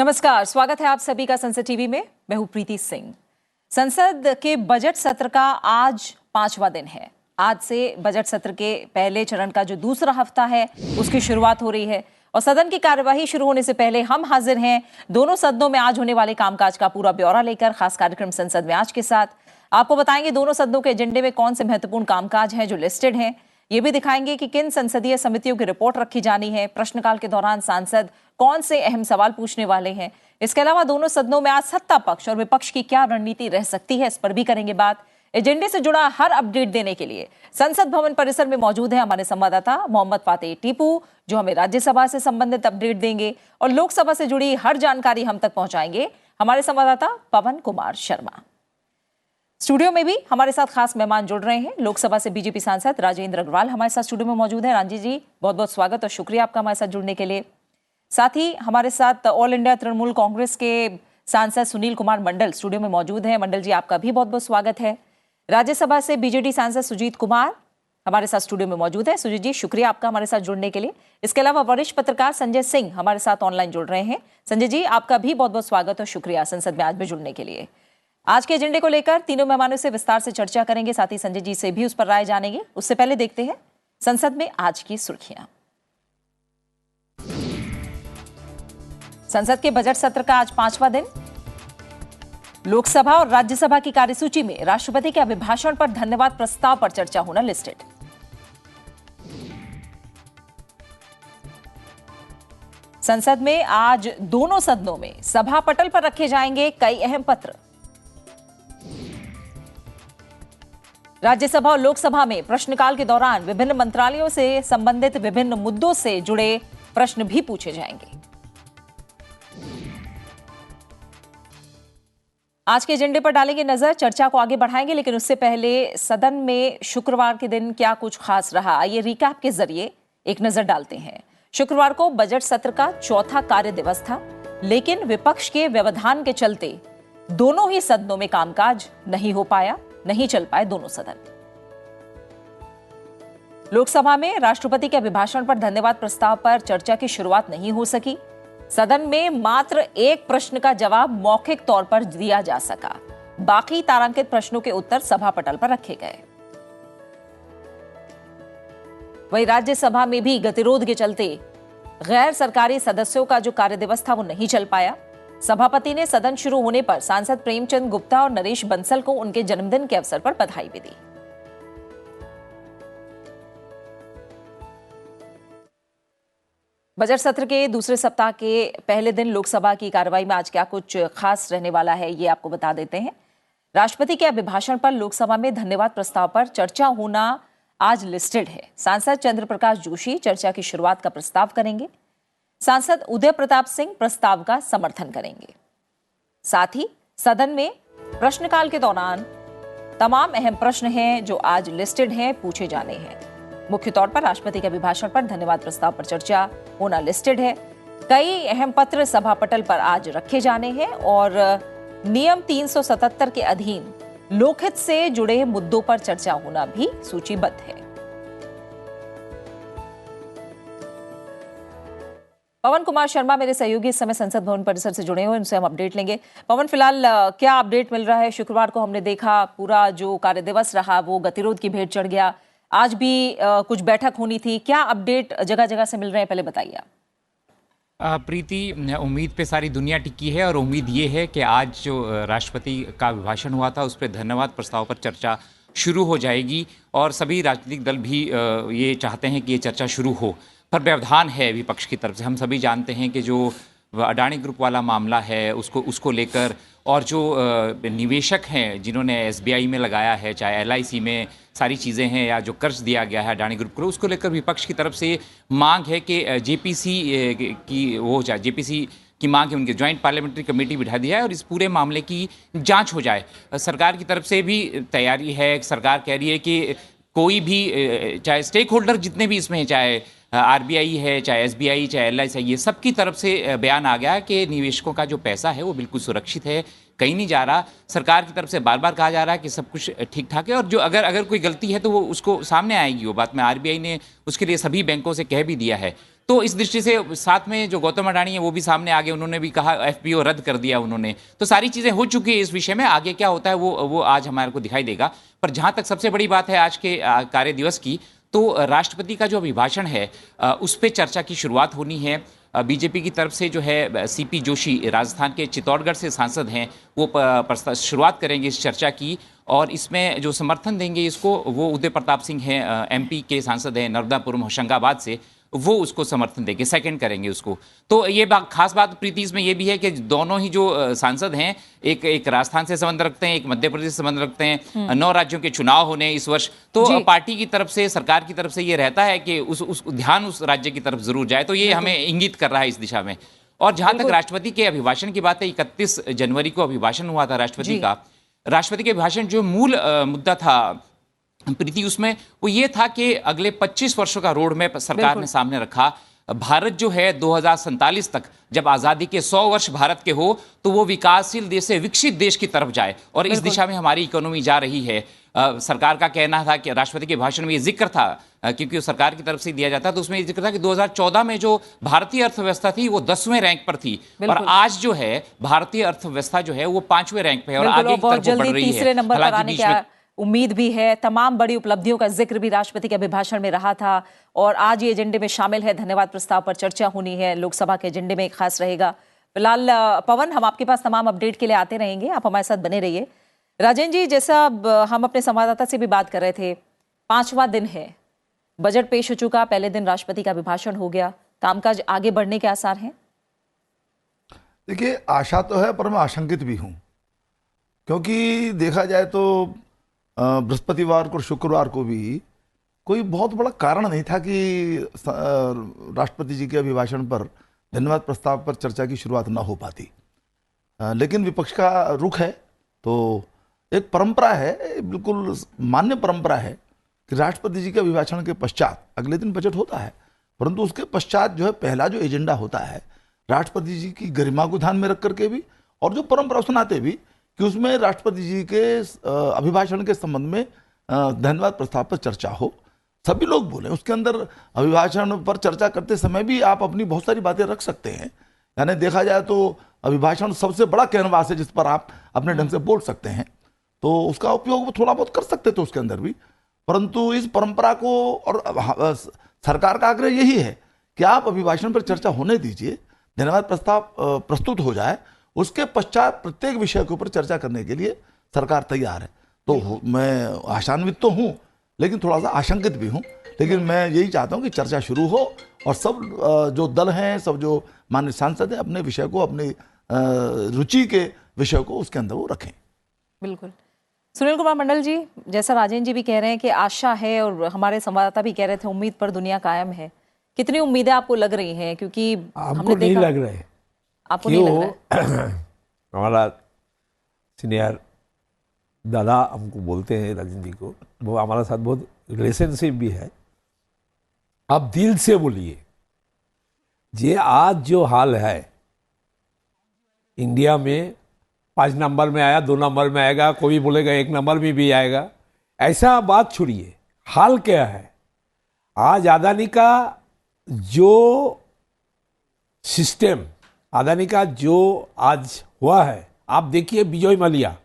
नमस्कार, स्वागत है आप सभी का संसद टीवी में। मैं हूं प्रीति सिंह। संसद के बजट सत्र का आज 5वां दिन है। आज से बजट सत्र के पहले चरण का जो दूसरा हफ्ता है उसकी शुरुआत हो रही है और सदन की कार्यवाही शुरू होने से पहले हम हाजिर हैं दोनों सदनों में आज होने वाले कामकाज का पूरा ब्यौरा लेकर। खास कार्यक्रम संसद में आज के साथ आपको बताएंगे दोनों सदनों के एजेंडे में कौन से महत्वपूर्ण कामकाज हैं जो लिस्टेड हैं। ये भी दिखाएंगे कि किन संसदीय समितियों की रिपोर्ट रखी जानी है, प्रश्नकाल के दौरान सांसद कौन से अहम सवाल पूछने वाले हैं। इसके अलावा दोनों सदनों में आज सत्ता पक्ष और विपक्ष की क्या रणनीति रह सकती है, इस पर भी करेंगे बात। एजेंडे से जुड़ा हर अपडेट देने के लिए संसद भवन परिसर में मौजूद है हमारे संवाददाता मोहम्मद फातेह टीपू, जो हमें राज्यसभा से संबंधित अपडेट देंगे और लोकसभा से जुड़ी हर जानकारी हम तक पहुंचाएंगे हमारे संवाददाता पवन कुमार शर्मा। स्टूडियो में भी हमारे साथ खास मेहमान जुड़ रहे हैं। लोकसभा से बीजेपी सांसद राजेंद्र अग्रवाल हमारे साथ स्टूडियो में मौजूद हैं। रांझी जी, बहुत बहुत स्वागत और शुक्रिया आपका हमारे साथ जुड़ने के लिए। साथ ही हमारे साथ ऑल इंडिया तृणमूल कांग्रेस के सांसद सुनील कुमार मंडल स्टूडियो में मौजूद हैं। मंडल जी, आपका भी बहुत बहुत स्वागत है। राज्यसभा से बीजेडी सांसद सुजीत कुमार हमारे साथ स्टूडियो में मौजूद है। सुजीत जी, शुक्रिया आपका हमारे साथ जुड़ने के लिए। इसके अलावा वरिष्ठ पत्रकार संजय सिंह हमारे साथ ऑनलाइन जुड़ रहे हैं। संजय जी, आपका भी बहुत बहुत स्वागत और शुक्रिया संसद में आज में जुड़ने के लिए। आज के एजेंडे को लेकर तीनों मेहमानों से विस्तार से चर्चा करेंगे, साथ ही संजय जी से भी उस पर राय जानेंगे। उससे पहले देखते हैं संसद में आज की सुर्खियां। संसद के बजट सत्र का आज 5वां दिन। लोकसभा और राज्यसभा की कार्यसूची में राष्ट्रपति के अभिभाषण पर धन्यवाद प्रस्ताव पर चर्चा होना लिस्टेड। संसद में आज दोनों सदनों में सभा पटल पर रखे जाएंगे कई अहम पत्र। राज्यसभा और लोकसभा में प्रश्नकाल के दौरान विभिन्न मंत्रालयों से संबंधित विभिन्न मुद्दों से जुड़े प्रश्न भी पूछे जाएंगे। आज के एजेंडे पर डालेंगे नजर, चर्चा को आगे बढ़ाएंगे, लेकिन उससे पहले सदन में शुक्रवार के दिन क्या कुछ खास रहा, आइए रिकैप के जरिए एक नजर डालते हैं। शुक्रवार को बजट सत्र का चौथा कार्य दिवस था, लेकिन विपक्ष के व्यवधान के चलते दोनों ही सदनों में कामकाज नहीं हो पाया, नहीं चल पाए दोनों सदन। लोकसभा में राष्ट्रपति के अभिभाषण पर धन्यवाद प्रस्ताव पर चर्चा की शुरुआत नहीं हो सकी। सदन में मात्र एक प्रश्न का जवाब मौखिक तौर पर दिया जा सका, बाकी तारांकित प्रश्नों के उत्तर सभा पटल पर रखे गए। वहीं राज्यसभा में भी गतिरोध के चलते गैर सरकारी सदस्यों का जो कार्य दिवस था वो नहीं चल पाया। सभापति ने सदन शुरू होने पर सांसद प्रेमचंद गुप्ता और नरेश बंसल को उनके जन्मदिन के अवसर पर बधाई भी दी। बजट सत्र के दूसरे सप्ताह के पहले दिन लोकसभा की कार्रवाई में आज क्या कुछ खास रहने वाला है, ये आपको बता देते हैं। राष्ट्रपति के अभिभाषण पर लोकसभा में धन्यवाद प्रस्ताव पर चर्चा होना आज लिस्टेड है। सांसद चंद्र प्रकाश जोशी चर्चा की शुरुआत का प्रस्ताव करेंगे। सांसद उदय प्रताप सिंह प्रस्ताव का समर्थन करेंगे। साथ ही सदन में प्रश्नकाल के दौरान तमाम अहम प्रश्न हैं जो आज लिस्टेड हैं, पूछे जाने हैं। मुख्य तौर पर राष्ट्रपति के अभिभाषण पर धन्यवाद प्रस्ताव पर चर्चा होना लिस्टेड है। कई अहम पत्र सभा पटल पर आज रखे जाने हैं और नियम 377 के अधीन लोकहित से जुड़े मुद्दों पर चर्चा होना भी सूचीबद्ध है। पवन कुमार शर्मा मेरे सहयोगी इस समय संसद भवन परिसर से जुड़े हुए, उनसे हम अपडेट लेंगे। पवन, फिलहाल क्या अपडेट मिल रहा है? शुक्रवार को हमने देखा पूरा जो कार्य दिवस रहा वो गतिरोध की भेंट चढ़ गया। आज भी कुछ बैठक होनी थी, क्या अपडेट जगह जगह से मिल रहे हैं, पहले बताइए आप। प्रीति, उम्मीद पे सारी दुनिया टिकी है और उम्मीद ये है कि आज जो राष्ट्रपति का अभिभाषण हुआ था उस पर धन्यवाद प्रस्ताव पर चर्चा शुरू हो जाएगी और सभी राजनीतिक दल भी ये चाहते हैं कि ये चर्चा शुरू हो, पर व्यवधान है विपक्ष की तरफ से। हम सभी जानते हैं कि जो अडानी ग्रुप वाला मामला है उसको लेकर और जो निवेशक हैं जिन्होंने एसबीआई में लगाया है, चाहे एलआईसी में सारी चीज़ें हैं, या जो कर्ज दिया गया है अडानी ग्रुप को, उसको लेकर विपक्ष की तरफ से मांग है कि जेपीसी की मांग है, उनके ज्वाइंट पार्लियामेंट्री कमेटी बिठा दिया है और इस पूरे मामले की जांच हो जाए। सरकार की तरफ से भी तैयारी है। सरकार कह रही है कि कोई भी चाहे स्टेक होल्डर जितने भी इसमें, चाहे आरबीआई है, चाहे एसबीआई, चाहे एलआईसी, ये सब की तरफ से बयान आ गया कि निवेशकों का जो पैसा है वो बिल्कुल सुरक्षित है, कहीं नहीं जा रहा। सरकार की तरफ से बार बार कहा जा रहा है कि सब कुछ ठीक ठाक है और जो अगर कोई गलती है तो वो उसको सामने आएगी वो बात में। आरबीआई ने उसके लिए सभी बैंकों से कह भी दिया है। तो इस दृष्टि से साथ में जो गौतम अडानी है वो भी सामने आगे, उन्होंने भी कहा एफपीओ रद्द कर दिया उन्होंने। तो सारी चीजें हो चुकी है इस विषय में, आगे क्या होता है वो आज हमारे को दिखाई देगा। पर जहां तक सबसे बड़ी बात है आज के कार्य दिवस की, तो राष्ट्रपति का जो अभिभाषण है उस पर चर्चा की शुरुआत होनी है। बीजेपी की तरफ से जो है सीपी जोशी, राजस्थान के चित्तौड़गढ़ से सांसद हैं, वो शुरुआत करेंगे इस चर्चा की। और इसमें जो समर्थन देंगे इसको, वो उदय प्रताप सिंह हैं, एमपी के सांसद हैं नर्मदापुरम होशंगाबाद से, वो उसको समर्थन देंगे, सेकंड करेंगे उसको। तो ये खास बात प्रीति इसमें ये भी है कि दोनों ही जो सांसद हैं, एक राजस्थान से संबंध रखते हैं, एक मध्य प्रदेश से संबंध रखते हैं। 9 राज्यों के चुनाव होने इस वर्ष, तो पार्टी की तरफ से, सरकार की तरफ से ये रहता है कि उस ध्यान उस राज्य की तरफ जरूर जाए। तो ये हमें इंगित कर रहा है इस दिशा में। और जहां तक राष्ट्रपति के अभिभाषण की बात है, 31 जनवरी को अभिभाषण हुआ था राष्ट्रपति का। राष्ट्रपति के अभिभाषण जो मूल मुद्दा था प्रीति, उसमें वो ये था कि अगले 25 वर्षों का रोड मैप सरकार ने सामने रखा। भारत जो है 2047 तक, जब आजादी के 100 वर्ष भारत के हो, तो वो विकासशील देश से विकसित देश की तरफ जाए, और इस दिशा में हमारी इकोनॉमी जा रही है। सरकार का कहना था कि राष्ट्रपति के भाषण में ये जिक्र था, क्योंकि वो सरकार की तरफ से दिया जाता, तो उसमें ये जिक्र था कि 2014 में जो भारतीय अर्थव्यवस्था थी वो 10वें रैंक पर थी, और आज जो है भारतीय अर्थव्यवस्था जो है वो 5वें रैंक पे है, और आगे की तरफ बढ़ रही है। हालांकि बीच में उम्मीद भी है। तमाम बड़ी उपलब्धियों का जिक्र भी राष्ट्रपति के अभिभाषण में रहा था, और आज ये एजेंडे में शामिल है। धन्यवाद प्रस्ताव पर चर्चा होनी है, लोकसभा के एजेंडे में एक खास रहेगा। फिलहाल पवन, हम आपके पास तमाम अपडेट के लिए आते रहेंगे, आप हमारे साथ बने रहिए। राजेंद्र जी, जैसा हम अपने संवाददाता से भी बात कर रहे थे, 5वां दिन है, बजट पेश हो चुका, पहले दिन राष्ट्रपति का अभिभाषण हो गया, कामकाज आगे बढ़ने के आसार हैं? देखिए, आशा तो है, पर मैं आशंकित भी हूं, क्योंकि देखा जाए तो बृहस्पतिवार को, शुक्रवार को भी कोई बहुत बड़ा कारण नहीं था कि राष्ट्रपति जी के अभिभाषण पर, धन्यवाद प्रस्ताव पर चर्चा की शुरुआत न हो पाती। लेकिन विपक्ष का रुख है, तो एक परंपरा है, बिल्कुल मान्य परंपरा है कि राष्ट्रपति जी के अभिभाषण के पश्चात अगले दिन बजट होता है, परंतु उसके पश्चात जो है पहला जो एजेंडा होता है, राष्ट्रपति जी की गरिमा को ध्यान में रख करके भी, और जो परंपरा सुनाते भी कि उसमें राष्ट्रपति जी के अभिभाषण के संबंध में धन्यवाद प्रस्ताव पर चर्चा हो, सभी लोग बोले। उसके अंदर अभिभाषण पर चर्चा करते समय भी आप अपनी बहुत सारी बातें रख सकते हैं। यानी देखा जाए तो अभिभाषण सबसे बड़ा कैनवास है जिस पर आप अपने ढंग से बोल सकते हैं, तो उसका उपयोग वो थोड़ा बहुत कर सकते थे उसके अंदर भी। परंतु इस परंपरा को, और सरकार का आग्रह यही है कि आप अभिभाषण पर चर्चा होने दीजिए, धन्यवाद प्रस्ताव प्रस्तुत हो जाए, उसके पश्चात प्रत्येक विषय के ऊपर चर्चा करने के लिए सरकार तैयार है। तो मैं आशान्वित तो हूं, लेकिन थोड़ा सा आशंकित भी हूं। लेकिन मैं यही चाहता हूं कि चर्चा शुरू हो, और सब जो दल हैं, सब जो माननीय सांसद हैं, अपने विषय को, अपनी रुचि के विषय को उसके अंदर वो रखें। बिल्कुल। सुनील कुमार मंडल जी, जैसा राजेंद्र जी भी कह रहे हैं कि आशा है, और हमारे संवाददाता भी कह रहे थे उम्मीद पर दुनिया कायम है, कितनी उम्मीदें आपको लग रही हैं? क्योंकि हमको नहीं लग रहा है। आपको नहीं लग रहा है? हमारा सीनियर दादा हमको बोलते हैं, राजेंद्र जी को, वो हमारे साथ बहुत रिलेशनशिप भी है। आप दिल से बोलिए, ये आज जो हाल है इंडिया में, 5 नंबर में आया, 2 नंबर में आएगा, कोई बोलेगा 1 नंबर में भी आएगा, ऐसा बात छोड़िए। हाल क्या है? आज अदानी का जो सिस्टम, अदानी का जो आज हुआ है, आप देखिए, विजय माल्या,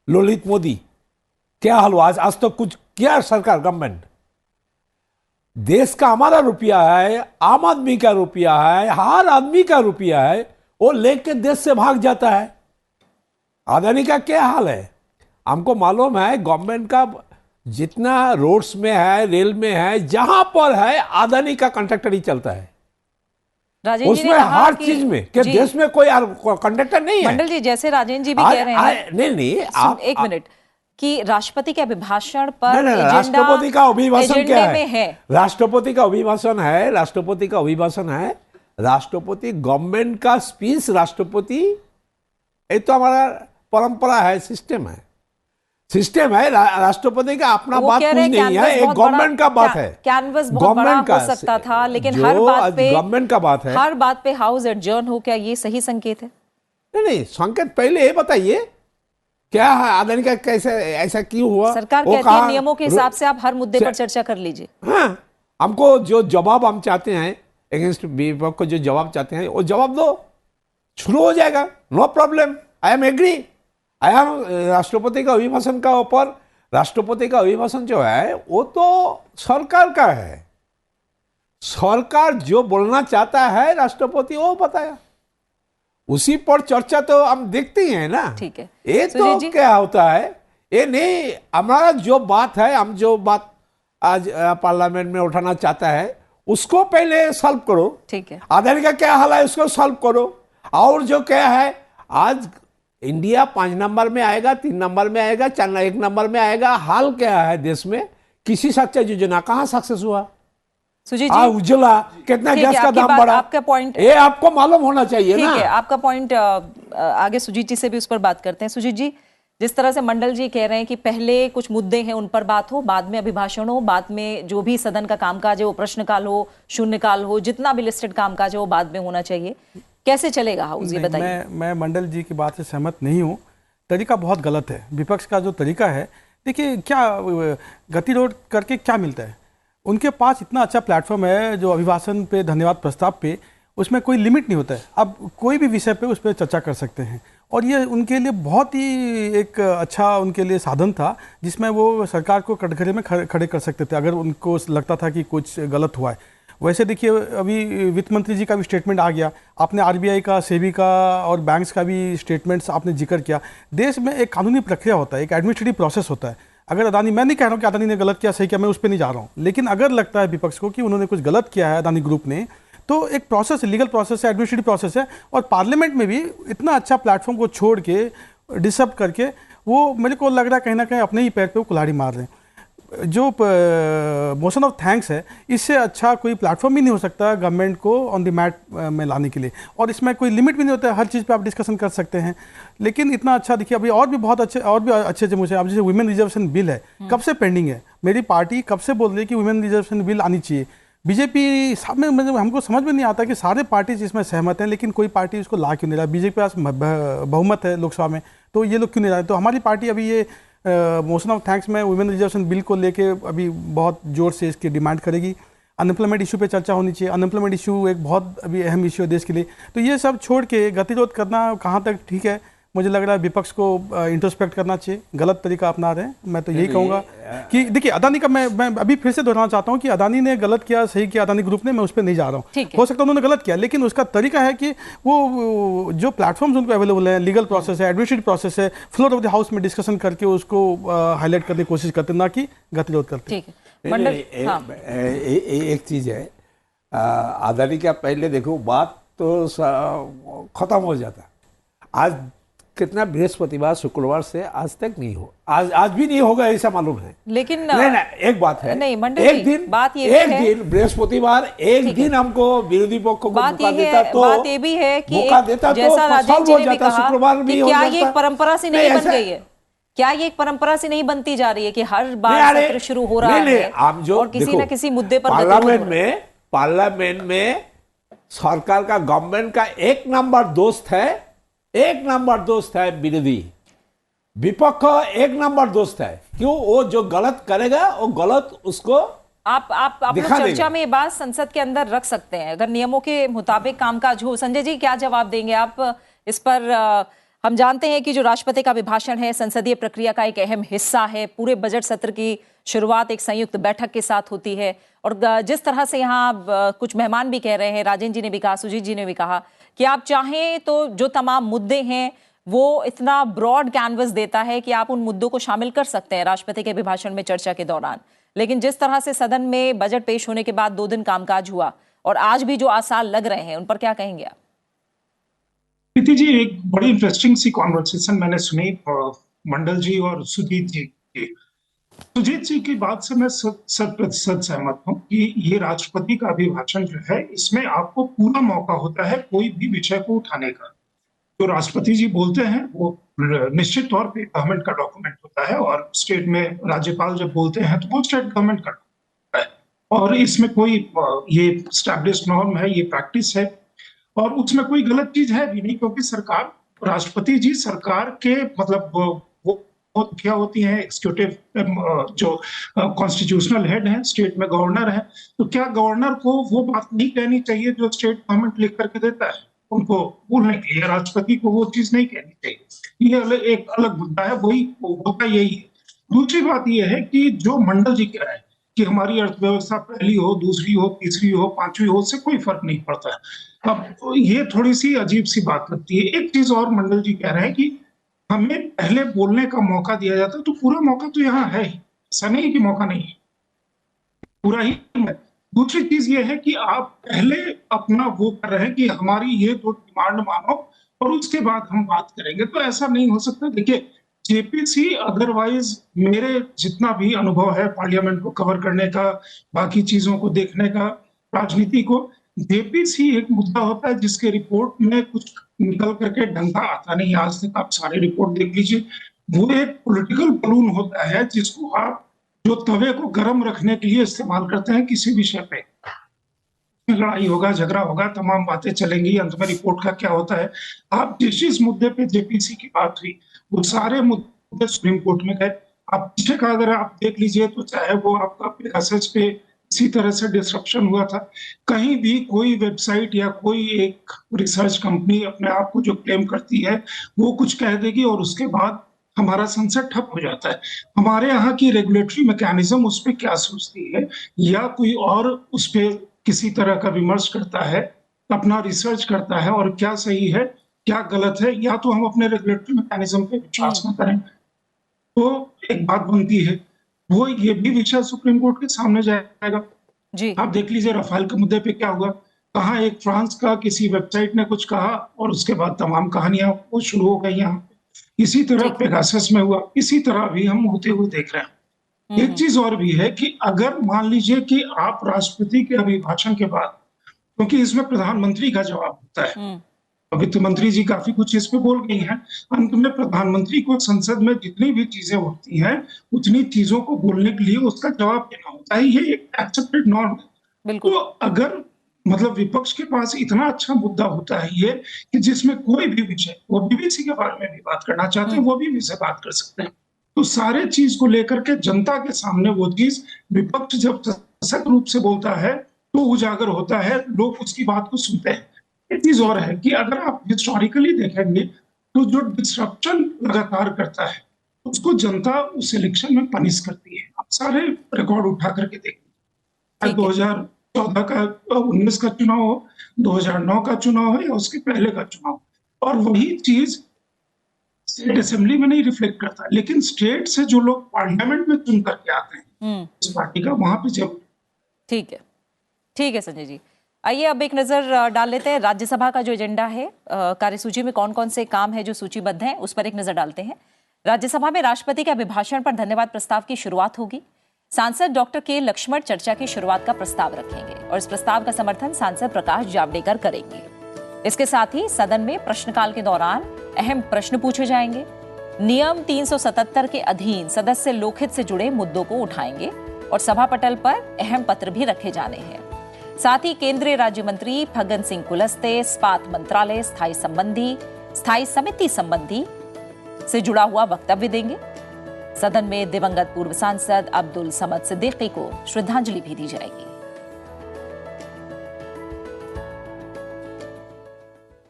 ललित मोदी, क्या हाल हुआ आज तो कुछ किया सरकार, गवर्नमेंट? देश का हमारा रुपया है, आम आदमी का रुपया है, हर आदमी का रुपया है, वो लेके देश से भाग जाता है। अदानी का क्या हाल है? हमको मालूम है गवर्नमेंट का जितना रोड्स में है, रेल में है, जहां पर है, अदानी का कॉन्ट्रैक्टर ही चलता है उसमें, हर चीज में। क्या देश में कोई कंडक्टर नहीं है? मंडल जी, जैसे राजेंद्र जी भी कह रहे हैं, नहीं आप एक मिनट, कि राष्ट्रपति के अभिभाषण पर राष्ट्रपति का अभिभाषण क्या है? राष्ट्रपति का अभिभाषण है, राष्ट्रपति का अभिभाषण है, राष्ट्रपति गवर्नमेंट का स्पीच, राष्ट्रपति, ये तो हमारा परंपरा है, सिस्टम है, सिस्टम है। राष्ट्रपति का अपना बात कुछ नहीं है, एक गवर्नमेंट का बात है। कैनवस बहुत बड़ा हो सकता था, लेकिन हर बात पे गवर्नमेंट का बात है, हर बात पे हाउस एडजर्न हो, क्या ये सही संकेत है? नहीं, संकेत पहले ये बताइए क्या है, अदानी का कैसे, ऐसा क्यों हुआ? सरकार कहती है नियमों के हिसाब से आप हर मुद्दे पर चर्चा कर लीजिए। हाँ, हमको जो जवाब हम चाहते हैं अगेंस्ट विपक्ष को जो जवाब चाहते हैं वो जवाब दो, शुरू हो जाएगा, no problem, I am agree. I am राष्ट्रपति का अभिभाषण का ऊपर, राष्ट्रपति का अभिभाषण जो है वो तो सरकार का है, सरकार जो बोलना चाहता है राष्ट्रपति वो बताया, उसी पर चर्चा तो हम देखते ही हैं ना। ठीक है, ये सुजीत तो जी। क्या होता है, ये नहीं, हमारा जो बात है, हम जो बात आज पार्लियामेंट में उठाना चाहता है उसको पहले सॉल्व करो। ठीक है, आधार का क्या हाल है उसको सॉल्व करो। और जो क्या है, आज इंडिया 5 नंबर में आएगा, 3 नंबर में आएगा, 1 नंबर में आएगा, हाल क्या है देश में, किसी सच्चा योजना कहाँ सक्सेस हुआ? सुजीत जी, उज्ज्वला कितना ठीक है, गैस का आपकी दाम बात, बढ़ा, आपका पॉइंट ये आपको मालूम होना चाहिए ठीक ना। है, आपका पॉइंट आगे सुजीत जी से भी उस पर बात करते हैं। सुजीत जी, जिस तरह से मंडल जी कह रहे हैं कि पहले कुछ मुद्दे हैं उन पर बात हो, बाद में अभिभाषण हो, बाद में जो भी सदन का कामकाज है वो प्रश्नकाल हो, शून्यकाल हो, जितना भी लिस्टेड कामकाज है वो बाद में होना चाहिए, कैसे चलेगा हाउस, ये बताइए। मैं मंडल जी की बात से सहमत नहीं हूँ। तरीका बहुत गलत है, विपक्ष का जो तरीका है। देखिए क्या गतिरोध करके क्या मिलता है, उनके पास इतना अच्छा प्लेटफॉर्म है जो अभिभाषण पे, धन्यवाद प्रस्ताव पे, उसमें कोई लिमिट नहीं होता है, अब कोई भी विषय पे उस पर चर्चा कर सकते हैं। और ये उनके लिए बहुत ही एक अच्छा उनके लिए साधन था जिसमें वो सरकार को कटघरे में खड़े कर सकते थे अगर उनको लगता था कि कुछ गलत हुआ है। वैसे देखिए अभी वित्त मंत्री जी का भी स्टेटमेंट आ गया, आपने आरबीआई का, सेबी का और बैंक्स का भी स्टेटमेंट्स आपने जिक्र किया। देश में एक कानूनी प्रक्रिया होता है, एक एडमिनिस्ट्रेटिव प्रोसेस होता है। अगर अदानी, मैं नहीं कह रहा हूँ कि अदानी ने गलत किया, सही किया, मैं उस पर नहीं जा रहा हूँ, लेकिन अगर लगता है विपक्ष को कि उन्होंने कुछ गलत किया है अदानी ग्रुप ने, तो एक प्रोसेस है, लीगल प्रोसेस है, एडमिनिस्ट्रेटिव प्रोसेस है। और पार्लियामेंट में भी इतना अच्छा प्लेटफॉर्म को छोड़ के, डिस्टर्ब करके, वो मेरे को लग रहा है कहीं ना कहीं अपने ही पैर पे वो कुल्हाड़ी मार रहे हैं। जो मोशन ऑफ थैंक्स है, इससे अच्छा कोई प्लेटफॉर्म भी नहीं हो सकता गवर्नमेंट को ऑन द मैट में लाने के लिए। और इसमें कोई लिमिट भी नहीं होता है, हर चीज़ पे आप डिस्कशन कर सकते हैं। लेकिन इतना अच्छा देखिए, अभी और भी बहुत अच्छे मुझे, अब जैसे वुमेन रिजर्वेशन बिल है, कब से पेंडिंग है, मेरी पार्टी कब से बोल रही है कि वुमेन रिजर्वेशन बिल आनी चाहिए। बीजेपी सब में, मतलब हमको समझ में नहीं आता कि सारे पार्टीज इसमें सहमत हैं लेकिन कोई पार्टी इसको ला क्यों नहीं रहा। बीजेपी के पास बहुमत है लोकसभा में, तो ये लोग क्यों नहीं रहा है। तो हमारी पार्टी अभी ये मोशन ऑफ थैंक्स में वुमेन रिजर्वेशन बिल को लेके अभी बहुत जोर से इसकी डिमांड करेगी। अनएम्प्लॉयमेंट इशू पे चर्चा होनी चाहिए, अनएम्प्लॉयमेंट इशू एक बहुत अभी अहम इशू है देश के लिए। तो ये सब छोड़ के गतिरोध करना कहाँ तक ठीक है, मुझे लग रहा है विपक्ष को इंट्रोस्पेक्ट करना चाहिए, गलत तरीका अपना रहे हैं। मैं तो यही कहूँगा कि देखिए अदानी का मैं अभी फिर से दोहराना चाहता हूँ कि अदानी ने गलत किया, सही किया, अदानी ग्रुप ने, मैं उस पर नहीं जा रहा हूँ। हो सकता है उन्होंने गलत किया, लेकिन उसका तरीका है कि वो जो प्लेटफॉर्म्स उनको अवेलेबल है, लीगल प्रोसेस है, एडमिनिस्ट्रेटिव प्रोसेस है, फ्लोर ऑफ द हाउस में डिस्कशन करके उसको हाईलाइट करने की कोशिश करते, ना कि गतिरोध करते। ठीक है मंडल, एक चीज है, अदानी का पहले देखो बात तो खत्म हो जाता। आज कितना बृहस्पतिवार शुक्रवार से आज तक नहीं हो, आज भी नहीं होगा ऐसा मालूम है। लेकिन नहीं, एक बात है, नहीं मंडल एक जी, दिन, बात ये एक दिन बृहस्पतिवार, एक दिन हमको विरोधी पक्ष को बात मौका देता तो, बात ये भी है कि मौका देता जैसा तो राजेंद्र जी ने भी कहा शुक्रवार भी कि हो क्या जाता। ये एक परंपरा सी नहीं बन ऐसा- गई है, क्या ये एक परंपरा सी नहीं बनती जा रही है कि हर बार अरे, सत्र शुरू हो रहा है आप जो और किसी देखो, ना किसी मुद्दे पर गतिरोध हो रहा है। पार्लियामेंट में सरकार का, गवर्नमेंट का एक नंबर दोस्त है विरोधी, विपक्ष का एक नंबर दोस्त है। क्यों? वो जो गलत करेगा वो गलत उसको आप लोग दिखा चर्चा देंगे। में ये बात संसद के अंदर रख सकते हैं अगर नियमों के मुताबिक कामकाज हो। संजय जी क्या जवाब देंगे आप इस पर? हम जानते हैं कि जो राष्ट्रपति का अभिभाषण है संसदीय प्रक्रिया का एक अहम हिस्सा है। पूरे बजट सत्र की शुरुआत एक संयुक्त बैठक के साथ होती है और जिस तरह से यहाँ कुछ मेहमान भी कह रहे हैं, राजेंद्र जी ने भी कहा, सुजीत जी ने भी कहा कि आप चाहें तो जो तमाम मुद्दे हैं वो इतना ब्रॉड कैनवस देता है कि आप उन मुद्दों को शामिल कर सकते हैं राष्ट्रपति के अभिभाषण में चर्चा के दौरान। लेकिन जिस तरह से सदन में बजट पेश होने के बाद 2 दिन कामकाज हुआ और आज भी जो आसार लग रहे हैं उन पर क्या कहेंगे आप? प्रीति जी, एक बड़ी इंटरेस्टिंग सी कॉन्वर्सेशन मैंने सुनी मंडल जी और सुजीत जी की। सुजीत जी की बात से मैं 100% सहमत हूँ कि ये राष्ट्रपति का अभिभाषण जो है इसमें आपको पूरा मौका होता है कोई भी विषय को उठाने का। जो राष्ट्रपति जी बोलते हैं वो निश्चित तौर पे गवर्नमेंट का डॉक्यूमेंट होता है और स्टेट में राज्यपाल जब बोलते हैं तो वो स्टेट गवर्नमेंट का डॉक्यूमेंट है और इसमें कोई ये एस्टैब्लिश्ड नॉर्म है, ये प्रैक्टिस है और उसमें कोई गलत चीज है भी नहीं, क्योंकि सरकार, राष्ट्रपति जी सरकार के मतलब वो मुखिया होती हैं, एग्जीक्यूटिव जो कॉन्स्टिट्यूशनल हेड हैं, स्टेट में गवर्नर है, तो क्या गवर्नर को वो बात नहीं कहनी चाहिए जो स्टेट गवर्नमेंट लिख करके देता है उनको बोलने के लिए? राष्ट्रपति को वो चीज नहीं कहनी चाहिए। ये एक अलग मुद्दा है, वही होता यही है। दूसरी बात यह है कि जो मंडल जी कह रहे हैं कि हमारी अर्थव्यवस्था पहली हो, दूसरी हो, तीसरी हो, पांचवी हो, उससे कोई फर्क नहीं पड़ता है। अब ये थोड़ी सी अजीब सी बात लगती है। एक चीज और मंडल जी कह रहे हैं कि हमें पहले बोलने का मौका दिया जाता है, तो पूरा मौका तो यहाँ है ही, ऐसा नहीं कि मौका नहीं है, पूरा ही है। दूसरी चीज ये है कि आप पहले अपना वो कर रहे हैं कि हमारी ये दो डिमांड मानो और उसके बाद हम बात करेंगे, तो ऐसा नहीं हो सकता। देखिए, जेपीसी अदरवाइज मेरे जितना भी अनुभव है पार्लियामेंट को कवर करने का, बाकी चीजों को देखने का, राजनीति को, जेपीसी एक मुद्दा होता है जिसके रिपोर्ट में कुछ निकल करके ढंग का आता नहीं। आज तक आप सारे रिपोर्ट देख लीजिए, वो एक पॉलिटिकल बलून होता है जिसको आप जो तवे को गर्म रखने के लिए इस्तेमाल करते हैं किसी विषय पे। लड़ाई होगा, झगड़ा होगा, तमाम बातें चलेंगी, अंत में रिपोर्ट का क्या होता है। आप जिस मुद्दे पे जेपीसी की बात हुई वो सारे मुद्दे सुप्रीम कोर्ट में गए। आप पीछे का अगर आप देख लीजिए तो चाहे वो आपका पेगासस पे इसी तरह से डिस्ट्रप्शन हुआ था, कहीं भी कोई वेबसाइट या कोई एक रिसर्च कंपनी अपने आप को जो क्लेम करती है वो कुछ कह देगी और उसके बाद हमारा संसद ठप हो जाता है। हमारे यहाँ की रेगुलेटरी मैकेनिज्म उस पर क्या सोचती है, या कोई और उस पर किसी तरह का विमर्श करता है, अपना रिसर्च करता है और क्या सही है क्या गलत है, या तो हम अपने रेगुलेटरी मैकेनिज्म पे विश्वास न करें, तो एक बात बनती है। वो ये भी विषय सुप्रीम कोर्ट के सामने जाएगा। जी आप देख लीजिए रफाल के मुद्दे पे क्या हुआ, कहाँ एक फ्रांस का किसी वेबसाइट ने कुछ कहा और उसके बाद तमाम कहानियां वो शुरू हो गई यहाँ। इसी तरह पेगासस में हुआ, इसी तरह भी हम होते हुए देख रहे हैं। एक चीज और भी है कि अगर मान लीजिए कि आप राष्ट्रपति के अभिभाषण के बाद, क्योंकि इसमें प्रधानमंत्री का जवाब होता है, वित्त मंत्री जी काफी कुछ इस पे बोल गई हैं, अंत में प्रधानमंत्री को संसद में जितनी भी चीजें होती हैं उतनी चीजों को बोलने के लिए उसका जवाब देना होता है। ये एक एक्सेप्टेड नॉर्म है। बिल्कुल। तो अगर मतलब विपक्ष के पास इतना अच्छा मुद्दा होता है ये कि जिसमें कोई भी विषय, वो बीबीसी के बारे में भी बात करना चाहते हैं, वो भी विषय बात कर सकते हैं, तो सारे चीज को लेकर के जनता के सामने वो चीज विपक्ष जब सशक्त रूप से बोलता है तो उजागर होता है, लोग उसकी बात को सुनते हैं। एक चीज और है कि अगर आप हिस्टोरिकली देखेंगे तो जो डिस्ट्रप्शन लगातार करता है उसको जनता उस इलेक्शन में पनिश करती है। आप सारे रिकॉर्ड उठा करके देखिए, 2014 का 19 का चुनाव हो, 2009 का चुनाव हो या उसके पहले का चुनाव, और वही चीज स्टेट असेंबली में नहीं रिफ्लेक्ट करता, लेकिन स्टेट से जो लोग पार्लियामेंट में चुन करके आते हैं उस पार्टी का, वहां पे जब ठीक है संजय जी। आइए अब एक नजर डाल लेते हैं राज्यसभा का जो एजेंडा है, कार्यसूची में कौन कौन से काम है जो सूचीबद्ध हैं उस पर एक नजर डालते हैं। राज्यसभा में राष्ट्रपति के अभिभाषण पर धन्यवाद प्रस्ताव की शुरुआत होगी। सांसद डॉक्टर के लक्ष्मण चर्चा की शुरुआत का प्रस्ताव रखेंगे और इस प्रस्ताव का समर्थन सांसद प्रकाश जावड़ेकर करेंगे। इसके साथ ही सदन में प्रश्नकाल के दौरान अहम प्रश्न पूछे जाएंगे। नियम 377 के अधीन सदस्य लोकहित से जुड़े मुद्दों को उठाएंगे और सभा पटल पर अहम पत्र भी रखे जाने हैं। साथ ही केंद्रीय राज्य मंत्री फग्गन सिंह कुलस्ते इस्पात मंत्रालय स्थायी समिति संबंधी से जुड़ा हुआ वक्तव्य देंगे। सदन में दिवंगत पूर्व सांसद अब्दुल समद सिद्दीकी को श्रद्धांजलि भी दी जाएगी।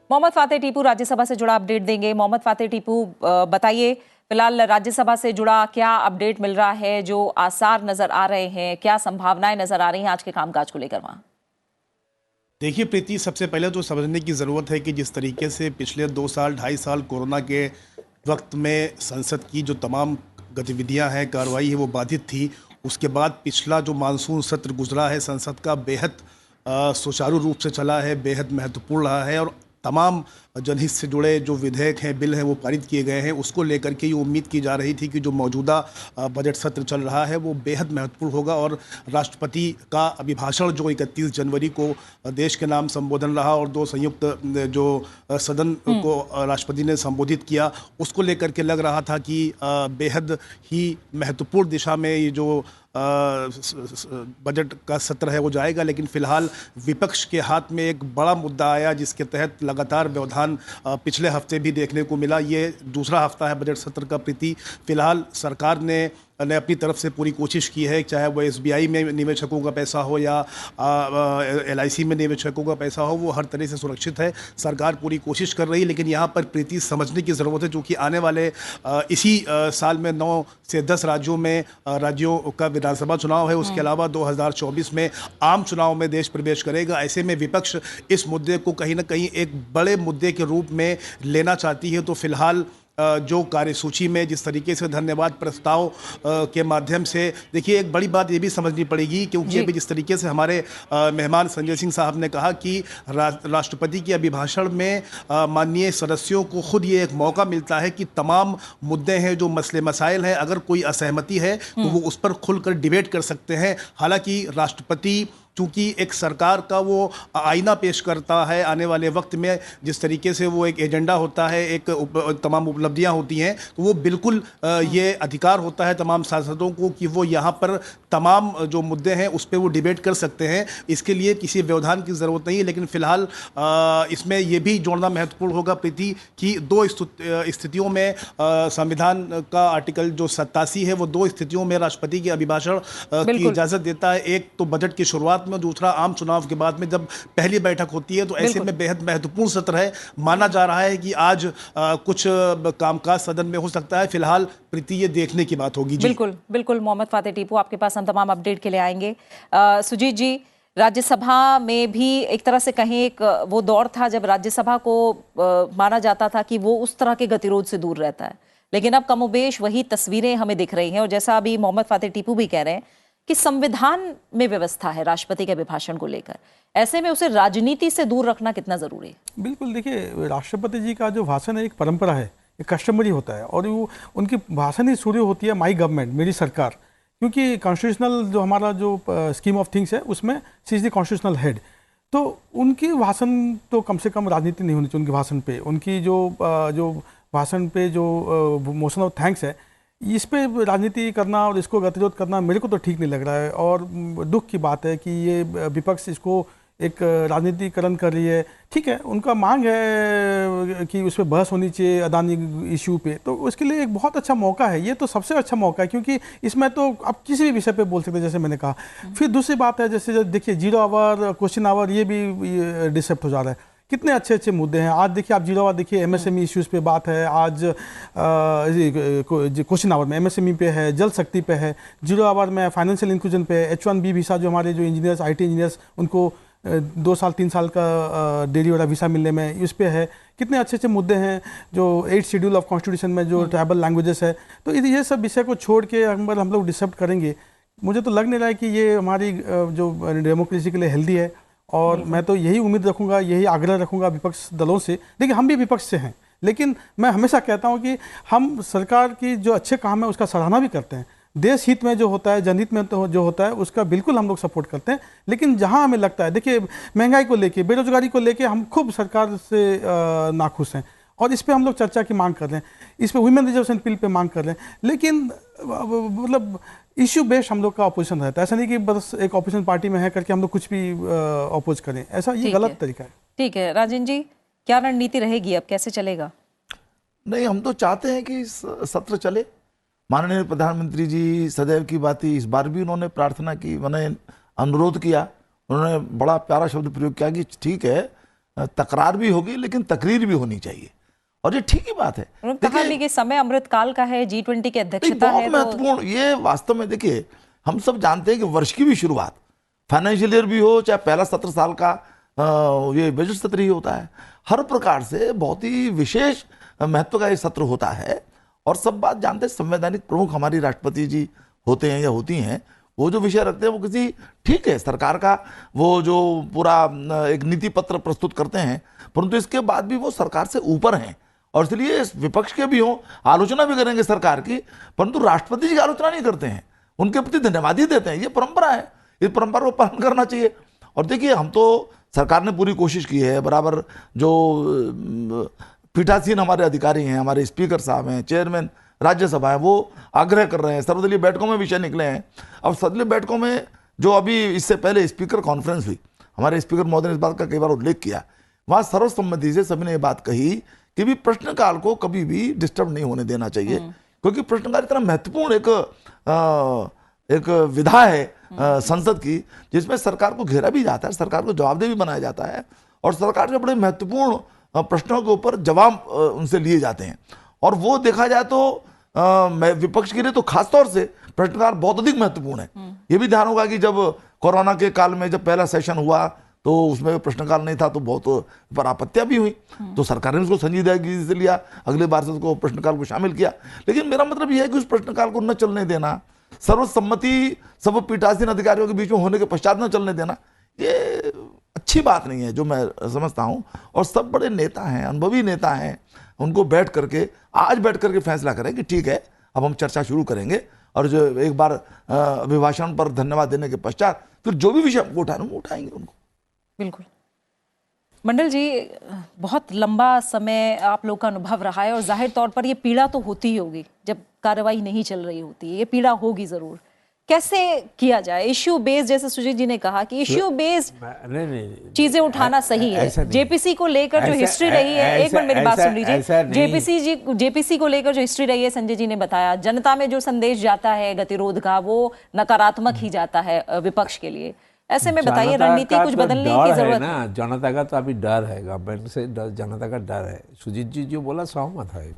मोहम्मद फातेह टीपू राज्यसभा से जुड़ा अपडेट देंगे। मोहम्मद फातेह टीपू, बताइए फिलहाल राज्यसभा से जुड़ा क्या अपडेट मिल रहा है, जो आसार नजर आ रहे हैं, क्या संभावनाएं नजर आ रही हैं आज के कामकाज को लेकर वहां? देखिए प्रीति, सबसे पहले तो समझने की ज़रूरत है कि जिस तरीके से पिछले 2 साल 2.5 साल कोरोना के वक्त में संसद की जो तमाम गतिविधियां हैं, कार्रवाई है, वो बाधित थी, उसके बाद पिछला जो मानसून सत्र गुजरा है संसद का बेहद सुचारू रूप से चला है, बेहद महत्वपूर्ण रहा है और तमाम जनहित से जुड़े जो विधेयक हैं, बिल हैं, वो पारित किए गए हैं। उसको लेकर के ये उम्मीद की जा रही थी कि जो मौजूदा बजट सत्र चल रहा है वो बेहद महत्वपूर्ण होगा और राष्ट्रपति का अभिभाषण जो 31 जनवरी को देश के नाम संबोधन रहा और 2 संयुक्त जो सदन को राष्ट्रपति ने संबोधित किया, उसको लेकर के लग रहा था कि बेहद ही महत्वपूर्ण दिशा में ये जो बजट का सत्र है वो जाएगा। लेकिन फिलहाल विपक्ष के हाथ में एक बड़ा मुद्दा आया जिसके तहत लगातार व्यवधान रुझान पिछले हफ्ते भी देखने को मिला। ये दूसरा हफ्ता है बजट सत्र का प्रीति। फिलहाल सरकार ने अपनी तरफ से पूरी कोशिश की है, चाहे वो SBI में निवेशकों का पैसा हो या LIC में निवेशकों का पैसा हो, वो हर तरह से सुरक्षित है। सरकार पूरी कोशिश कर रही है, लेकिन यहाँ पर प्रीति समझने की ज़रूरत है, क्योंकि आने वाले इसी साल में 9 से 10 राज्यों का विधानसभा चुनाव है। उसके अलावा 2024 में आम चुनाव में देश प्रवेश करेगा। ऐसे में विपक्ष इस मुद्दे को कहीं ना कहीं एक बड़े मुद्दे के रूप में लेना चाहती है। तो फिलहाल जो कार्यसूची में जिस तरीके से धन्यवाद प्रस्ताव के माध्यम से, देखिए एक बड़ी बात ये भी समझनी पड़ेगी, क्योंकि अभी जिस तरीके से हमारे मेहमान संजय सिंह साहब ने कहा कि राष्ट्रपति के अभिभाषण में माननीय सदस्यों को खुद ये एक मौका मिलता है कि तमाम मुद्दे हैं, जो मसले मसाइल हैं, अगर कोई असहमति है तो वो उस पर खुलकर डिबेट कर सकते हैं। हालांकि राष्ट्रपति चूंकि एक सरकार का वो आईना पेश करता है, आने वाले वक्त में जिस तरीके से वो एक एजेंडा होता है, एक तमाम उपलब्धियां होती हैं, तो वो बिल्कुल ये अधिकार होता है तमाम सांसदों को कि वो यहाँ पर तमाम जो मुद्दे हैं उस पर वो डिबेट कर सकते हैं। इसके लिए किसी व्यवधान की ज़रूरत नहीं है। लेकिन फिलहाल इसमें ये भी जोड़ना महत्वपूर्ण होगा प्रीति कि 2 स्थितियों में संविधान का आर्टिकल जो 87 है, वो 2 स्थितियों में राष्ट्रपति के अभिभाषण की इजाज़त देता है। एक तो बजट की शुरुआत में, दूसरा आम चुनाव के बाद में जब पहली बैठक होती है। तो ऐसे में बेहद महत्वपूर्ण सत्र है। माना जा रहा है कि आज कुछ कामकाज सदन में हो सकता है। फिलहाल प्रीति ये देखने की बात होगी। बिल्कुल बिल्कुल। मोहम्मद फातेह टीपू, आपके पास हम तमाम अपडेट के लिए आएंगे। सुजीत जी, राज्यसभा में भी एक तरह से कहें एक वो दौर था जब राज्यसभा को माना जाता था कि वो उस तरह के गतिरोध से दूर रहता है, लेकिन अब कमोबेश वही तस्वीरें हमें दिख रही हैं। और जैसा अभी मोहम्मद फातेह टीपू भी कह रहे हैं कि संविधान में व्यवस्था है राष्ट्रपति के अभिभाषण को लेकर, ऐसे में उसे राजनीति से दूर रखना कितना जरूरी है? बिल्कुल, देखिए राष्ट्रपति जी का जो भाषण है एक परंपरा है, एक कस्टमरी होता है, और वो उनकी भाषण ही शुरू होती है माई गवर्नमेंट, मेरी सरकार, क्योंकि कॉन्स्टिट्यूशनल जो हमारा जो स्कीम ऑफ थिंग्स है उसमें she is the constitutional head. तो उनकी भाषण तो कम से कम राजनीति नहीं होनी चाहिए। उनके भाषण पे, उनकी जो भाषण पे जो मोशन ऑफ थैंक्स है, इस पे राजनीति करना और इसको गतिरोध करना मेरे को तो ठीक नहीं लग रहा है। और दुख की बात है कि ये विपक्ष इसको एक राजनीतिकरण कर रही है। ठीक है, उनका मांग है कि उस पर बहस होनी चाहिए अदानी इशू पे, तो उसके लिए एक बहुत अच्छा मौका है। ये तो सबसे अच्छा मौका है, क्योंकि इसमें तो आप किसी भी विषय पे बोल सकते हैं, जैसे मैंने कहा। फिर दूसरी बात है, जैसे देखिए 0 आवर क्वेश्चन आवर, ये भी डिसेप्ट हो जा रहा है। कितने अच्छे अच्छे मुद्दे हैं। आज देखिए आप 0 आवर देखिए, MSME इश्यूज़ पे बात है। आज क्वेश्चन आवर में MSME पे है, जल शक्ति पे है। 0 आवर में फाइनेंशियल इंक्लूजन पे, H1B वीसा, जो हमारे जो इंजीनियर्स, IT इंजीनियर्स, उनको 2 साल 3 साल का देरी हो रहा वीसा मिलने में, इस पे है। कितने अच्छे अच्छे मुद्दे हैं। जो 8th शेड्यूल ऑफ कॉन्स्टिट्यूशन में जो ट्राइबल लैंग्वेजेस है, तो ये सब विषय को छोड़ के हम लोग डिसेप्ट करेंगे, मुझे तो लग नहीं रहा है कि ये हमारी जो डेमोक्रेसी के लिए हेल्दी है। और मैं तो यही उम्मीद रखूंगा, यही आग्रह रखूंगा विपक्ष दलों से। देखिए हम भी विपक्ष से हैं, लेकिन मैं हमेशा कहता हूं कि हम सरकार की जो अच्छे काम है उसका सराहना भी करते हैं। देश हित में जो होता है, जनहित में तो जो होता है, उसका बिल्कुल हम लोग सपोर्ट करते हैं। लेकिन जहां हमें लगता है, देखिए महंगाई को लेके, बेरोजगारी को लेके हम खूब सरकार से नाखुश हैं, और इस पे हम लोग चर्चा की मांग कर रहे हैं। इस पे वुमेन रिजर्वेशन बिल पे मांग कर रहे हैं। लेकिन मतलब इश्यू बेस्ड हम लोग का ऑपोजिशन रहता है। ऐसा नहीं कि बस एक ऑपोजिशन पार्टी में है करके हम लोग कुछ भी ऑपोज करें, ऐसा ये गलत तरीका है। ठीक है राजेंद्र जी, क्या रणनीति रहेगी, अब कैसे चलेगा? नहीं, हम तो चाहते हैं कि सत्र चले। माननीय प्रधानमंत्री जी सदैव की बात ही, इस बार भी उन्होंने प्रार्थना की, मैंने अनुरोध किया, उन्होंने बड़ा प्यारा शब्द प्रयोग किया कि ठीक है तकरार भी होगी लेकिन तकरीर भी होनी चाहिए, और ये ठीक ही बात है। कहा भी कि समय अमृत काल का है, G20 की अध्यक्षता है, बहुत महत्वपूर्ण ये वास्तव में। देखिए हम सब जानते हैं कि वर्ष की भी शुरुआत, फाइनेंशियल ईयर भी हो चाहे पहला सत्र साल का ये बजट सत्र ही होता है, हर प्रकार से बहुत ही विशेष महत्व का ये सत्र होता है। और सब बात जानते हैं, संवैधानिक प्रमुख हमारी राष्ट्रपति जी होते हैं या होती हैं, वो जो विषय रखते हैं वो किसी, ठीक है सरकार का वो जो पूरा एक नीति पत्र प्रस्तुत करते हैं, परंतु इसके बाद भी वो सरकार से ऊपर हैं, और इसलिए विपक्ष के भी हों, आलोचना भी करेंगे सरकार की, परंतु राष्ट्रपति जी की आलोचना नहीं करते हैं, उनके प्रति धन्यवाद ही देते हैं। ये परंपरा है, इस परंपरा को पालन करना चाहिए। और देखिए हम तो, सरकार ने पूरी कोशिश की है, बराबर जो पीठासीन हमारे अधिकारी हैं, हमारे स्पीकर साहब हैं, चेयरमैन राज्यसभा है, वो आग्रह कर रहे हैं। सर्वदलीय बैठकों में विषय निकले हैं। अब सर्वदलीय बैठकों में जो अभी इससे पहले स्पीकर कॉन्फ्रेंस हुई, हमारे स्पीकर महोदय ने इस बात का कई बार उल्लेख किया वहां सर्वसम्मति से सभी ने ये बात कही कि भी प्रश्नकाल को कभी भी डिस्टर्ब नहीं होने देना चाहिए, क्योंकि प्रश्नकाल इतना महत्वपूर्ण एक विधा है संसद की, जिसमें सरकार को घेरा भी जाता है, सरकार को जवाबदेह भी बनाया जाता है, और सरकार से बड़े महत्वपूर्ण प्रश्नों के ऊपर जवाब उनसे लिए जाते हैं। और वो देखा जाए तो विपक्ष के लिए तो खासतौर से प्रश्नकाल बहुत अधिक महत्वपूर्ण है। ये भी ध्यान होगा कि जब कोरोना के काल में जब पहला सेशन हुआ तो उसमें प्रश्नकाल नहीं था, तो बहुत पर आपत्तियां भी हुई, तो सरकार ने उसको संजीदगी से लिया, अगले बार से उसको प्रश्नकाल को शामिल किया। लेकिन मेरा मतलब यह है कि उस प्रश्नकाल को न चलने देना, सर्वसम्मति सब पीठासीन अधिकारियों के बीच में होने के पश्चात न चलने देना, ये अच्छी बात नहीं है, जो मैं समझता हूं। और सब बड़े नेता हैं, अनुभवी नेता हैं, उनको आज बैठ करके फैसला करें कि ठीक है अब हम चर्चा शुरू करेंगे, और जो एक बार अभिभाषण पर धन्यवाद देने के पश्चात फिर जो भी विषय हमको उठाना वो उठाएंगे उनको। बिल्कुल। मंडल जी, बहुत लंबा समय आप लोग का अनुभव रहा है और जाहिर तौर पर ये पीड़ा तो होती ही होगी जब कार्रवाई नहीं चल रही होती है, ये पीड़ा होगी जरूर। कैसे किया जाए? इश्यू बेस्ड, जैसे सुजीत जी ने कहा कि इश्यू बेस्ड चीजें उठाना सही है। जेपीसी को लेकर जो हिस्ट्री रही है, एक मिनट मेरी बात सुन लीजिए। जेपीसी को लेकर जो हिस्ट्री रही है, संजय जी ने बताया, जनता में जो संदेश जाता है गतिरोध का, वो नकारात्मक ही जाता है विपक्ष के लिए। ऐसे में बताइए, रणनीति कुछ बदलने की जरूरत है ना? जनता का तो अभी डर है, गवर्नमेंट से जनता का डर है। सुजीत जी जो बोला सहमत है,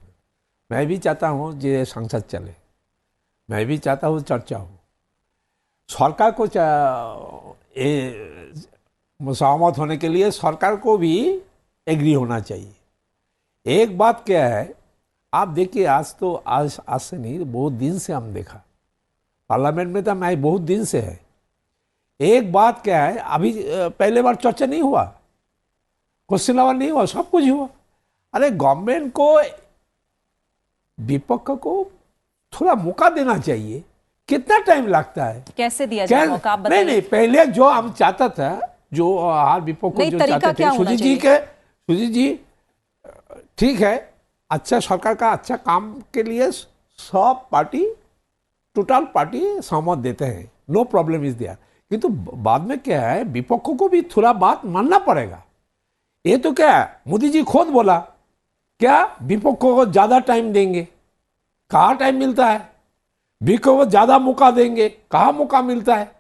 मैं भी चाहता हूँ ये संसद चले, मैं भी चाहता हूँ चर्चा हो, सरकार को सहमत होने के लिए सरकार को भी एग्री होना चाहिए। एक बात क्या है, आप देखिए, आज से नहीं, बहुत दिन से हम देखा पार्लियामेंट में, तो मैं बहुत दिन से है। एक बात क्या है, अभी पहले बार चर्चा नहीं हुआ, क्वेश्चन आवर नहीं हुआ, सब कुछ हुआ। अरे गवर्नमेंट को, विपक्ष को थोड़ा मौका देना चाहिए। कितना टाइम लगता है? कैसे दिया जाए मौका, आप बताइए। नहीं, पहले जो हम चाहता था, जो हर विपक्ष को जो चाहते थे, सुजीत जी ठीक है, अच्छा सरकार का अच्छा काम के लिए सब पार्टी, टोटल पार्टी सहमत देते हैं, नो प्रॉब्लम इज देयर। किंतु बाद में क्या है, विपक्ष को भी थोड़ा बात मानना पड़ेगा। ये तो क्या है, मोदी जी खुद बोला क्या विपक्ष को ज्यादा टाइम देंगे, कहाँ टाइम मिलता है? विपक्ष को ज्यादा मौका देंगे, कहाँ मौका मिलता है?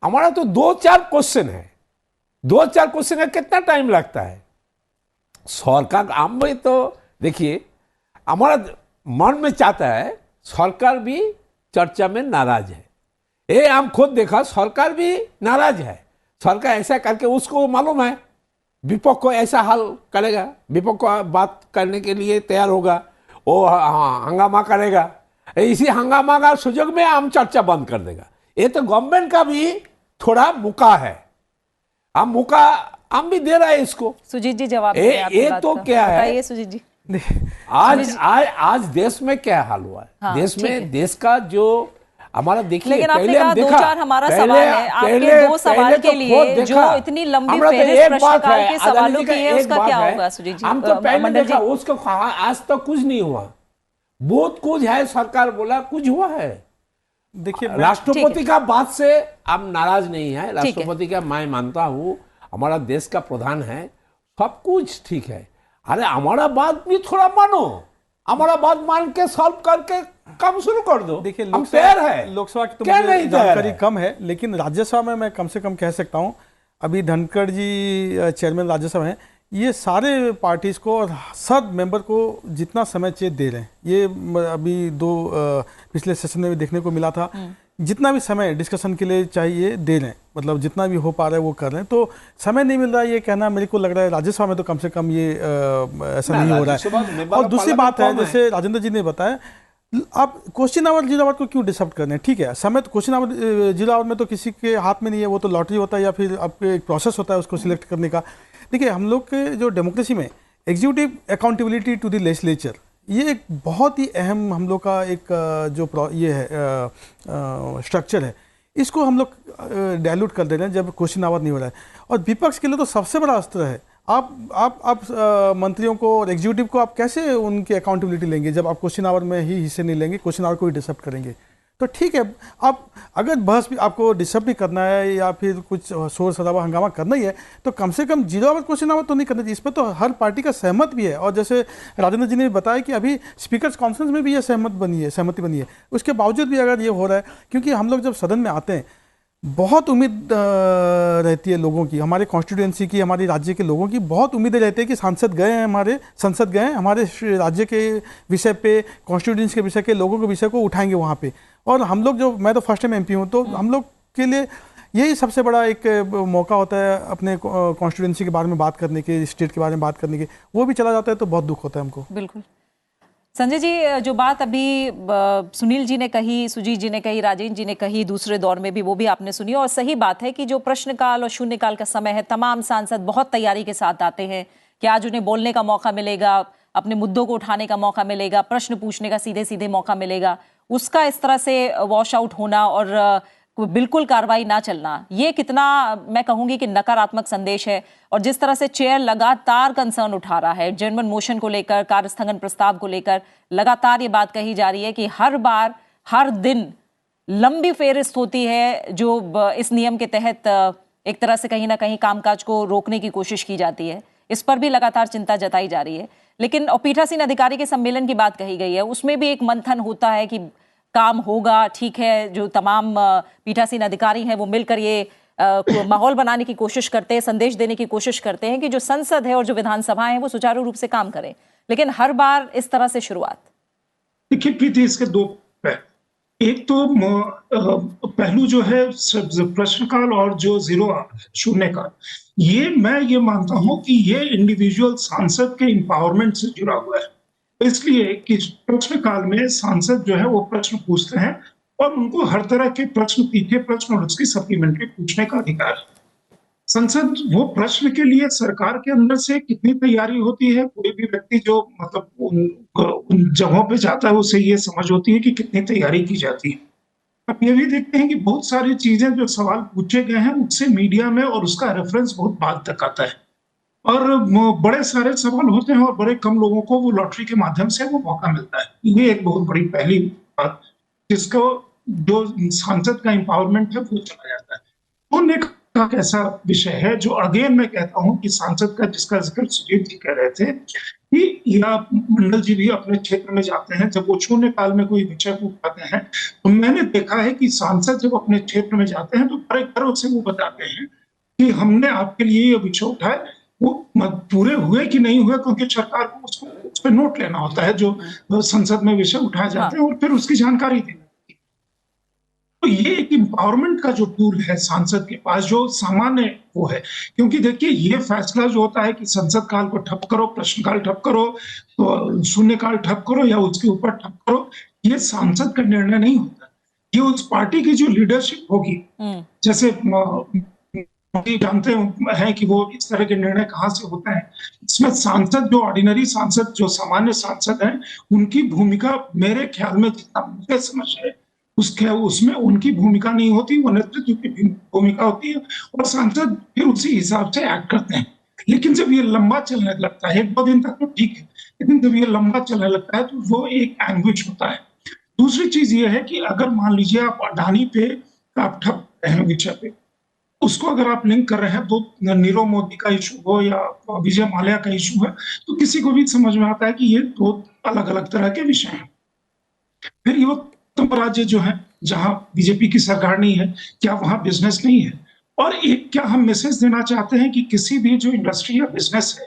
हमारा तो 2-4 क्वेश्चन है, 2-4 क्वेश्चन है, कितना टाइम लगता है? सरकार हम भी तो देखिए, हमारा मन में चाहता है, सरकार भी चर्चा में नाराज है। ये हम खुद देखा, सरकार भी नाराज है। सरकार ऐसा करके उसको मालूम है विपक्ष को ऐसा हल करेगा, विपक्ष को बात करने के लिए तैयार होगा, वो हंगामा करेगा, इसी हंगामा का सुजोग में हम चर्चा बंद कर देगा। ये तो गवर्नमेंट का भी थोड़ा मौका है, हम मौका हम भी दे रहा है इसको। सुजीत जी जवाब ये तो क्या है, बताइए सुजीत जी। आज देश में क्या हाल हुआ है? हाँ, देश में, देश का जो हमारा देखिए, लेकिन आपने कहा 2-4 हमारा सवाल है, आपके 2 सवाल के लिए जो इतनी लंबी फहरिस्त प्रश्नकाल के सवालों की है, उसका क्या होगा सुजीत जी? हम तो पहले देखा, उसको आज तक कुछ नहीं हुआ, बहुत कुछ है, सरकार बोला कुछ हुआ है। देखिए, राष्ट्रपति का बात से हम नाराज नहीं है, राष्ट्रपति का मैं मानता हूँ, हमारा देश का प्रधान है, सब कुछ ठीक है। अरे हमारा बात भी थोड़ा मानो, हमारा बात मान के सॉल्व करके काम शुरू कर दो। देखिए, लोकसभा की तो मुझे जानकारी कम है, लेकिन राज्यसभा में मैं कम से कम कह सकता हूं, अभी धनखड़ जी चेयरमैन राज्यसभा हैं, ये सारे पार्टीज को और सब मेंबर को जितना समय चाहिए दे रहे हैं। ये अभी पिछले सेशन में भी देखने को मिला था, जितना भी समय डिस्कशन के लिए चाहिए दे रहे हैं, मतलब जितना भी हो पा रहा है वो कर रहे हैं। तो समय नहीं मिल रहा है, ये कहना मेरे को लग रहा है राज्यसभा में तो कम से कम ये ऐसा नहीं हो रहा है। और दूसरी बात है, जैसे राजेंद्र जी ने बताया, आप क्वेश्चन आवर जीरो आवर को क्यों डिस्टर्ब कर रहे हैं? ठीक है, समय तो क्वेश्चन आवर जीरो आवर में तो किसी के हाथ में नहीं है, वो तो लॉटरी होता है या फिर आपके एक प्रोसेस होता है उसको सिलेक्ट करने का। देखिए, हम लोग के जो डेमोक्रेसी में executive accountability to the legislature, ये एक बहुत ही अहम हम लोग का एक जो ये है स्ट्रक्चर है, इसको हम लोग डायल्यूट कर दे रहे हैं जब क्वेश्चन आवर नहीं हो रहा है। और विपक्ष के लिए तो सबसे बड़ा अस्त्र है, आप मंत्रियों को और एग्जीक्यूटिव को आप कैसे उनकी अकाउंटेबिलिटी लेंगे जब आप क्वेश्चन आवर में ही हिस्से नहीं लेंगे, क्वेश्चन आवर को ही डिस्टर्ब करेंगे? तो ठीक है, अब अगर बहस भी आपको डिस्टर्ब भी करना है या फिर कुछ शोर शराबा हंगामा करना ही है तो कम से कम जीरो आवर क्वेश्चन आवर तो नहीं करना चाहिए। इस पर तो हर पार्टी का सहमत भी है, और जैसे राजेंद्र जी ने भी बताया कि अभी स्पीकर्स कॉन्फ्रेंस में भी ये सहमति बनी है। उसके बावजूद भी अगर ये हो रहा है, क्योंकि हम लोग जब सदन में आते हैं बहुत उम्मीद रहती है लोगों की, हमारे कॉन्स्टिट्यूएंसी की, हमारे राज्य के लोगों की बहुत उम्मीदें रहती है कि सांसद गए हैं, हमारे संसद गए हैं, हमारे राज्य के विषय पे, कॉन्स्टिट्यूएंसी के विषय के लोगों के विषय को उठाएंगे वहाँ पे। और हम लोग जो, मैं तो फर्स्ट टाइम एमपी हूँ, तो हम लोग के लिए यही सबसे बड़ा एक मौका होता है अपने कॉन्स्टिट्यूएंसी के बारे में बात करने के, स्टेट के बारे में बात करने के। वो भी चला जाता है तो बहुत दुख होता है हमको। बिल्कुल। संजय जी, जो बात अभी सुनील जी ने कही, सुजीत जी ने कही, राजेंद्र जी ने कही, दूसरे दौर में भी वो भी आपने सुनी, और सही बात है कि जो प्रश्नकाल और शून्यकाल का समय है, तमाम सांसद बहुत तैयारी के साथ आते हैं कि आज उन्हें बोलने का मौका मिलेगा, अपने मुद्दों को उठाने का मौका मिलेगा, प्रश्न पूछने का सीधे सीधे मौका मिलेगा। उसका इस तरह से वॉश आउट होना और बिल्कुल कार्रवाई ना चलना, ये कितना, मैं कहूंगी कि नकारात्मक संदेश है। और जिस तरह से चेयर लगातार कंसर्न उठा रहा है, एडजर्नमेंट मोशन को लेकर, कार्यस्थगन प्रस्ताव को लेकर लगातार ये बात कही जा रही है कि हर बार, हर दिन लंबी फेहरिस्त होती है जो इस नियम के तहत एक तरह से कहीं ना कहीं कामकाज को रोकने की कोशिश की जाती है। इस पर भी लगातार चिंता जताई जा रही है। लेकिन पीठासीन अधिकारी के सम्मेलन की बात कही गई है, उसमें भी एक मंथन होता है कि काम होगा, ठीक है, जो तमाम पीठासीन अधिकारी हैं वो मिलकर ये माहौल बनाने की कोशिश करते हैं, संदेश देने की कोशिश करते हैं कि जो संसद है और जो विधानसभा है वो सुचारू रूप से काम करें। लेकिन हर बार इस तरह से शुरुआत। देखिए प्रीति, इसके दो है। एक तो पहलू जो है प्रश्नकाल और जो शून्यकाल, मैं ये मानता हूं कि ये इंडिविजुअल सांसद के एम्पावरमेंट से जुड़ा हुआ है। इसलिए कि प्रश्नकाल में सांसद जो है वो प्रश्न पूछते हैं और उनको हर तरह के प्रश्न, तीखे प्रश्न और उसकी सप्लीमेंट्री पूछने का अधिकार है। संसद वो प्रश्न के लिए सरकार के अंदर से कितनी तैयारी होती है, कोई भी व्यक्ति जो मतलब उन जगहों पे जाता है उसे ये समझ होती है कि कितनी तैयारी की जाती है। अब ये भी देखते हैं कि बहुत सारी चीजें जो सवाल पूछे गए हैं उससे मीडिया में और उसका रेफरेंस बहुत बाद तक आता है, और बड़े सारे सवाल होते हैं और बड़े कम लोगों को वो लॉटरी के माध्यम से वो मौका मिलता है। ये एक बहुत बड़ी पहली बात जिसको जो सांसद का एम्पावरमेंट है वो चला जाता है। होने का कैसा विषय है जो अगेन मैं कहता हूं कि सांसद का, जिसका जिक्र सुजीत जी कह रहे थे कि या मंडल जी भी अपने क्षेत्र में जाते हैं, जब वो शून्यकाल में कोई विषय को उठाते हैं तो मैंने देखा है कि सांसद जब अपने क्षेत्र में जाते हैं तो बड़े गर्व से वो बताते हैं कि हमने आपके लिए ये विषय उठाए, वो पूरे हुए कि नहीं हुए, क्योंकि सरकार को उसको उस पर नोट लेना होता है जो संसद में विषय उठाए जाते हैं और फिर उसकी जानकारी देना। तो ये एक एम्पावरमेंट का जो टूल है सांसद के पास, जो सामान्य वो है, क्योंकि देखिए ये फैसला जो होता है कि संसद काल को ठप करो, प्रश्नकाल ठप करो, तो शून्यकाल ठप करो या उसके ऊपर ठप करो, ये सांसद का निर्णय नहीं होता। ये उस पार्टी की जो लीडरशिप होगी, जैसे जानते हैं कि वो इस तरह के निर्णय कहाँ से होते हैं, इसमें सांसद, जो ऑर्डिनरी सांसद, जो सामान्य सांसद हैं, उनकी भूमिका मेरे ख्याल में, जितना मुझे समझ है, उसमें उनकी भूमिका नहीं होती, वो नेतृत्व की भूमिका होती है और सांसद फिर उसी हिसाब से एक्ट करते हैं। लेकिन जब ये लंबा चलने लगता है, 1-2 दिन तक तो ठीक है, लेकिन जब ये लंबा चलने लगता है तो वो एक एंग्विच होता है। दूसरी चीज ये है कि अगर मान लीजिए आप अडानी पे आप ठप रहे हैं विषय पे, उसको अगर आप लिंक कर रहे हैं तो नीरव मोदी का इशू हो या विजय माल्या का इशू है, तो किसी को भी समझ में आता है कि ये दो अलग अलग तरह के विषय हैं। फिर ये राज्य जो है जहां बीजेपी की सरकार नहीं है, क्या वहां बिजनेस नहीं है? और एक क्या हम मैसेज देना चाहते हैं कि किसी भी जो इंडस्ट्री या बिजनेस है,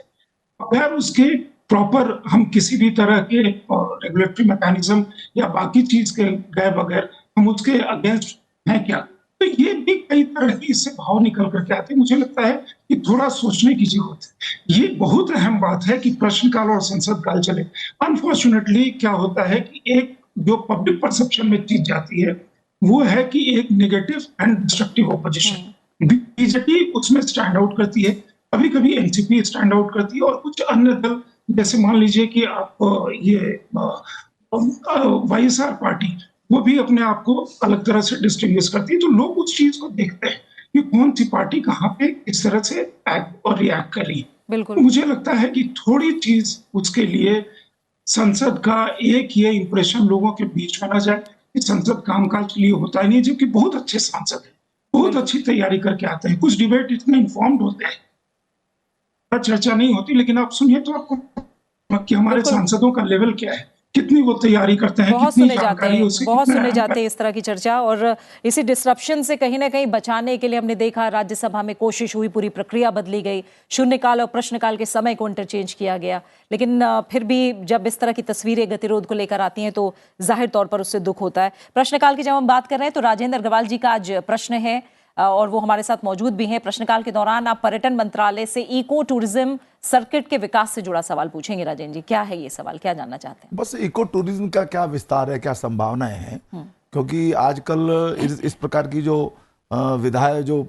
अगर उसके प्रॉपर हम किसी भी तरह के रेगुलेटरी मैकेनिज्म या बाकी चीज के गए बगैर हम उसके अगेंस्ट हैं क्या, तो ये भी कई तरह की इससे भाव निकल करके आते हैं। मुझे लगता है कि थोड़ा सोचने की जरूरत है। ये बहुत अहम बात है कि प्रश्नकाल और संसद काल चले। अनफॉर्चुनेटली क्या होता है कि एक जो पब्लिक परसेप्शन में चीज जाती है वो है कि एक negative and destructive opposition, BJP उसमें स्टैंड आउट करती है, कभी कभी एनसीपी स्टैंड आउट करती है, और कुछ अन्य दल, जैसे मान लीजिए कि आप ये वाईएसआर पार्टी, वो भी अपने आप को अलग तरह से डिस्टिंग्विश करती है। तो लोग उस चीज को देखते हैं कि कौन सी पार्टी कहाँ पे इस तरह से एक्ट और रिएक्ट कर रही है। बिल्कुल, मुझे लगता है कि थोड़ी चीज उसके लिए संसद का एक ये इंप्रेशन लोगों के बीच में ना जाए, कि संसद कामकाज के लिए होता ही नहीं, जबकि बहुत अच्छे सांसद हैं, बहुत अच्छी तैयारी करके आते हैं, कुछ डिबेट इतने इन्फॉर्म्ड होते हैं, चर्चा नहीं होती, लेकिन आप सुनिए तो आपको कि हमारे बिल्कुल। सांसदों का लेवल क्या है, कितनी वो तैयारी करते हैं, बहुत कितनी सुने जाते जानकारी हैं, उसे बहुत कितना सुने अहम जाते हैं इस तरह की चर्चा। और इसी डिस्ट्रप्शन से कहीं ना कहीं बचाने के लिए हमने देखा राज्यसभा में कोशिश हुई, पूरी प्रक्रिया बदली गई, शून्यकाल और प्रश्नकाल के समय को इंटरचेंज किया गया, लेकिन फिर भी जब इस तरह की तस्वीरें गतिरोध को लेकर आती हैं तो जाहिर तौर पर उससे दुख होता है। प्रश्नकाल की जब हम बात कर रहे हैं तो राजेंद्र अग्रवाल जी का आज प्रश्न है और वो हमारे साथ मौजूद भी हैं। प्रश्नकाल के दौरान आप पर्यटन मंत्रालय से इको टूरिज्म सर्किट के विकास से जुड़ा सवाल पूछेंगे। राजेंद्र जी, क्या है ये सवाल, क्या जानना चाहते हैं? बस इको टूरिज्म का क्या विस्तार है, क्या संभावनाएं हैं, क्योंकि आजकल इस प्रकार की जो विधायक जो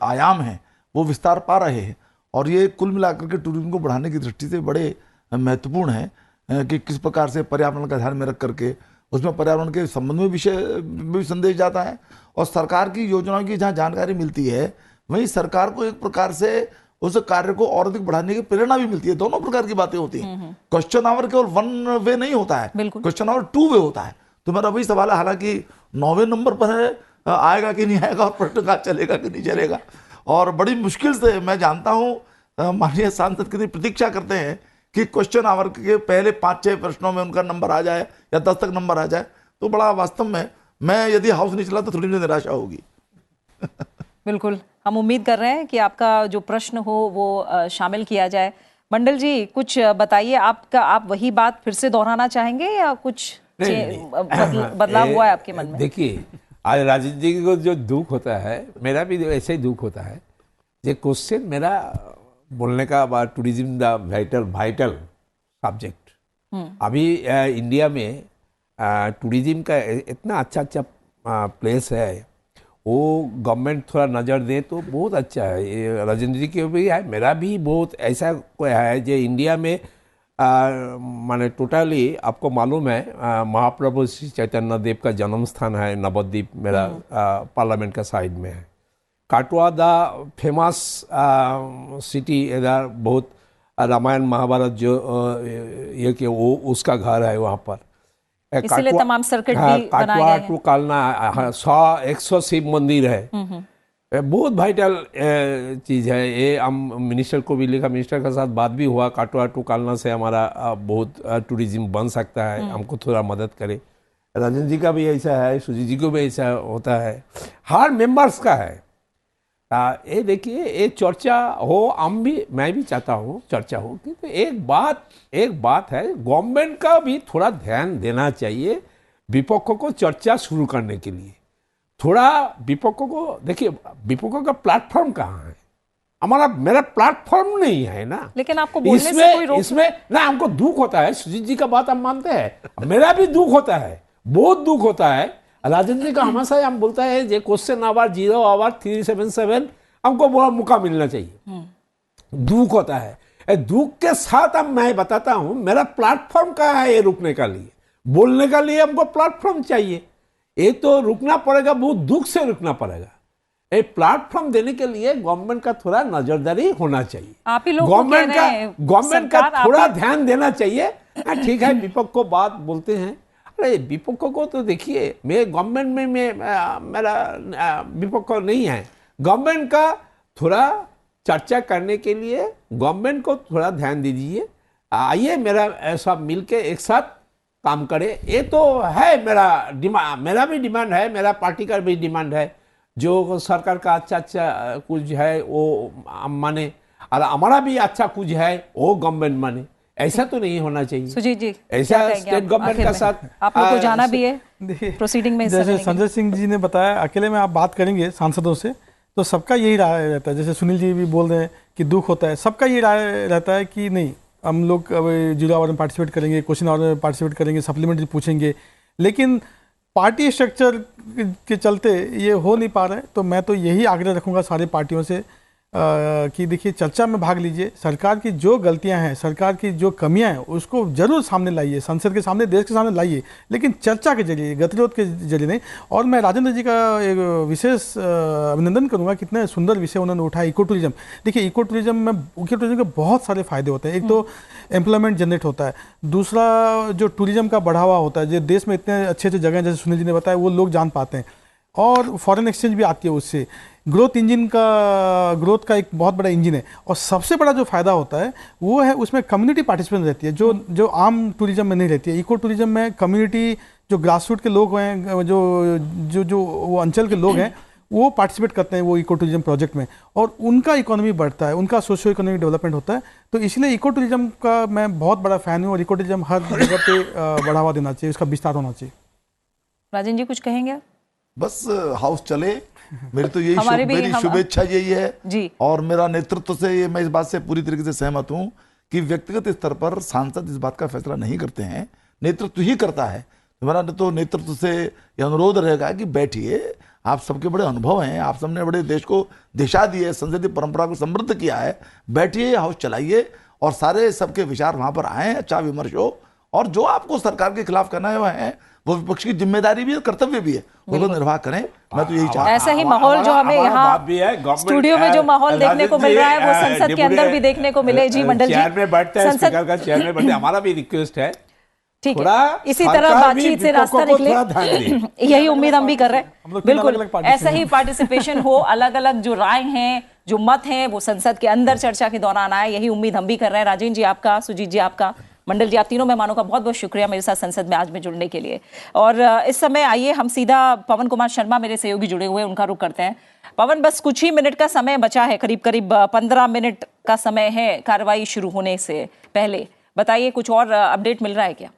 आयाम है वो विस्तार पा रहे हैं और ये कुल मिलाकर के टूरिज्म को बढ़ाने की दृष्टि से बड़े महत्वपूर्ण है कि किस प्रकार से पर्यावरण का ध्यान में रख करके उसमें पर्यावरण के संबंध में विषय भी संदेश जाता है और सरकार की योजनाओं की जहाँ जानकारी मिलती है वहीं सरकार को एक प्रकार से उस कार्य को और अधिक बढ़ाने की प्रेरणा भी मिलती है। दोनों प्रकार की बातें होती हैं। क्वेश्चन आवर केवल वन वे नहीं होता है, क्वेश्चन आवर टू वे होता है। तो मेरा वही सवाल है, हालांकि 9वें नंबर पर है, आएगा कि नहीं आएगा और प्रश्नकाल चलेगा कि नहीं चलेगा, और बड़ी मुश्किल से मैं जानता हूँ माननीय सांसद कितनी प्रतीक्षा करते हैं कि क्वेश्चन आवर के पहले 5-6 प्रश्नों में उनका नंबर आ जाए या 10 तक नंबर आ जाए, तो बड़ा वास्तव में मैं यदि हाउस नहीं चला तो थोड़ी निराशा होगी। बिल्कुल, हम उम्मीद कर रहे हैं कि आपका जो प्रश्न हो वो शामिल किया जाए। मंडल जी, कुछ बताइए, आप वही बात फिर से दोहराना चाहेंगे या कुछ बदलाव हुआ है आपके मन में? देखिए, आज राजीव जी को जो दुख होता है, मेरा भी ऐसे ही दुख होता है। ये क्वेश्चन मेरा बोलने का बात, टूरिज्म द वाइटल सब्जेक्ट। अभी इंडिया में टूरिज्म का इतना अच्छा प्लेस है, वो गवर्नमेंट थोड़ा नज़र दे तो बहुत अच्छा है। ये राजेंद्र जी के भी है, मेरा भी बहुत ऐसा कोई है जो इंडिया में माने टोटली आपको मालूम है, महाप्रभु श्री चैतन्य देव का जन्म स्थान है नवद्वीप, मेरा पार्लियामेंट का साइड में है। काटवा द फेमस सिटी, इधर बहुत रामायण महाभारत जो ये कि वो उसका घर है वहाँ पर, इसलिए तमाम सर्किट भी बनाए गए हैं। टू कालना 100 शिव मंदिर है, बहुत वाइटल चीज़ है ये। हम मिनिस्टर को भी लिखा, मिनिस्टर के साथ बात भी हुआ, काटवा टू कालना से हमारा बहुत टूरिज्म बन सकता है, हमको थोड़ा मदद करे। राजेंद्र जी का भी ऐसा है, सुजीत जी को भी ऐसा होता है, हर मेंबर्स का है। ये देखिए, ये चर्चा हो, मैं भी चाहता हूँ चर्चा हो, क्योंकि एक बात है, गवर्नमेंट का भी थोड़ा ध्यान देना चाहिए विपक्षों को चर्चा शुरू करने के लिए। थोड़ा विपक्षों को देखिए, विपक्षों का प्लेटफॉर्म कहाँ है? मेरा प्लेटफॉर्म नहीं है ना, लेकिन आपको बोलने से कोई रोक इसमें ना, हमको दुख होता है। सुजीत जी का बात हम मानते हैं, मेरा भी दुख होता है, बहुत दुख होता है। राजेंद्र जी का हमेशा हम बोलता है जे क्वेश्चन आवर 0 आवर 377 हमको बड़ा मौका मिलना चाहिए। दुख होता है, दुख के साथ अब मैं बताता हूं मेरा प्लेटफॉर्म कहाँ है ये रुकने का लिए, बोलने का लिए हमको प्लेटफॉर्म चाहिए। ये तो रुकना पड़ेगा, बहुत दुख से रुकना पड़ेगा। ये प्लेटफॉर्म देने के लिए गवर्नमेंट का थोड़ा नजरदारी होना चाहिए, आप ही लोग गवर्नमेंट का थोड़ा ध्यान देना चाहिए। ठीक है, विपक्ष को बात बोलते हैं, अरे विपक्ष को तो देखिए, मैं गवर्नमेंट में मेरा विपक्ष नहीं है। गवर्नमेंट का थोड़ा चर्चा करने के लिए गवर्नमेंट को थोड़ा ध्यान दीजिए, आइए मेरा सब मिलके एक साथ काम करे। ये तो है मेरा डिमांड, मेरा भी डिमांड है, मेरा पार्टी का भी डिमांड है, जो सरकार का अच्छा कुछ है वो माने, और हमारा भी अच्छा कुछ है वो गवर्नमेंट माने। ऐसा तो नहीं होना चाहिए सुजीत जी, ऐसा स्टेट गवर्नमेंट का साथ आप लोग को जाना भी है प्रोसीडिंग में। जैसे संजय सिंह जी ने बताया, अकेले में आप बात करेंगे सांसदों से तो सबका यही राय रहता है। जैसे सुनील जी भी बोल रहे हैं कि दुख होता है, सबका ये राय रहता है कि नहीं, हम लोग अब 0 आवर में पार्टिसिपेट करेंगे, क्वेश्चन आवर में पार्टिसिपेट करेंगे, सप्लीमेंट्री पूछेंगे, लेकिन पार्टी स्ट्रक्चर के चलते ये हो नहीं पा रहा है। तो मैं तो यही आग्रह रखूँगा सारी पार्टियों से कि देखिए चर्चा में भाग लीजिए, सरकार की जो गलतियां हैं, सरकार की जो कमियां हैं उसको जरूर सामने लाइए, संसद के सामने, देश के सामने लाइए, लेकिन चर्चा के जरिए, गतिरोध के जरिए नहीं। और मैं राजेंद्र जी का एक विशेष अभिनंदन करूंगा, कितने सुंदर विषय उन्होंने उठाया, इको टूरिज्म। देखिए इको टूरिज्म के बहुत सारे फायदे होते हैं। एक तो एम्प्लॉयमेंट जनरेट होता है, दूसरा जो टूरिज्म का बढ़ावा होता है, जो देश में इतने अच्छे अच्छे जगह हैं जैसे सुनील जी ने बताया, वो लोग जान पाते हैं, और फॉरेन एक्सचेंज भी आती है उससे। ग्रोथ का एक बहुत बड़ा इंजन है। और सबसे बड़ा जो फायदा होता है वो है उसमें कम्युनिटी पार्टिसिपेशन रहती है, जो आम टूरिज्म में नहीं रहती है। इको टूरिज्म में कम्युनिटी, जो ग्रासरूट के लोग हैं, जो वो अंचल के लोग हैं, वो पार्टिसिपेट करते हैं वो इको टूरिज्म प्रोजेक्ट में, और उनका इकोनॉमी बढ़ता है, उनका सोशियो इकोनॉमिक डेवलपमेंट होता है। तो इसलिए इको टूरिज्म का मैं बहुत बड़ा फैन हूँ, और इको टूरिज्म हर जगह पे बढ़ावा देना चाहिए, उसका विस्तार होना चाहिए। राजन जी कुछ कहेंगे आप? बस हाउस चले, मेरी तो यही हमारे भी मेरी शुभेच्छा यही है जी। और मेरा नेतृत्व से ये, मैं इस बात से पूरी तरीके से सहमत हूं कि व्यक्तिगत स्तर पर सांसद इस बात का फैसला नहीं करते हैं, नेतृत्व ही करता है। मेरा तो नेतृत्व से यह अनुरोध रहेगा कि बैठिए, आप सबके बड़े अनुभव हैं, आप सबने बड़े देश को दिशा दी है, संसदीय परंपरा को समृद्ध किया है, बैठिए, हाउस चलाइए, और सारे सबके विचार वहां पर आए, अच्छा विमर्श हो, और जो आपको सरकार के खिलाफ करना है वो विपक्ष की जिम्मेदारी भी है, कर्तव्य भी है, वो निर्वाह करें। मैं तो यही चाहता हूं। ऐसा ही माहौल जो हमें यहाँ स्टूडियो में जो माहौल देखने को मिल रहा है वो संसद के अंदर भी देखने को मिले। जी मंडल जी, चेयर में बैठते हैं, स्पीकर का चेयर में बैठते हैं, हमारा भी रिक्वेस्ट है ठीक है, इसी तरह बातचीत से रास्ता निकले, यही उम्मीद हम भी कर रहे हैं। बिल्कुल ऐसा ही पार्टिसिपेशन हो, अलग अलग जो राय हैं, जो मत हैं, वो संसद के अंदर चर्चा के दौरान आए, यही उम्मीद हम भी कर रहे हैं। राजेंद्र जी आपका, सुजीत जी आपका, मंडल जी, आप तीनों मेहमानों का बहुत बहुत शुक्रिया मेरे साथ संसद में आज में जुड़ने के लिए। और इस समय आइए हम सीधा पवन कुमार शर्मा मेरे सहयोगी जुड़े हुए, उनका रुख करते हैं। पवन, बस कुछ ही मिनट का समय बचा है, करीब करीब 15 मिनट का समय है कार्रवाई शुरू होने से पहले। बताइए कुछ और अपडेट मिल रहा है क्या?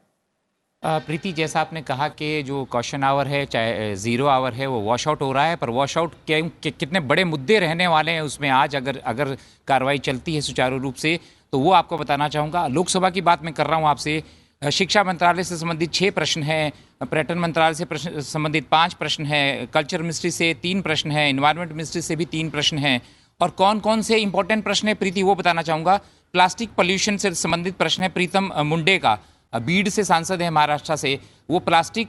प्रीति, जैसा आपने कहा कि जो क्वेश्चन आवर है, चाहे जीरो आवर है, वो वॉश आउट हो रहा है, पर वॉश आउट कितने बड़े मुद्दे रहने वाले हैं उसमें आज, अगर कार्रवाई चलती है सुचारू रूप से, तो वो आपको बताना चाहूँगा। लोकसभा की बात मैं कर रहा हूँ आपसे। शिक्षा मंत्रालय से संबंधित 6 प्रश्न हैं, पर्यटन मंत्रालय से संबंधित 5 प्रश्न हैं, कल्चर मिनिस्ट्री से 3 प्रश्न हैं, इन्वायरमेंट मिनिस्ट्री से भी 3 प्रश्न हैं। और कौन कौन से इंपॉर्टेंट प्रश्न है प्रीति, वो बताना चाहूँगा। प्लास्टिक पॉल्यूशन से संबंधित प्रश्न है प्रीतम मुंडे का, बीड से सांसद है महाराष्ट्र से। वो प्लास्टिक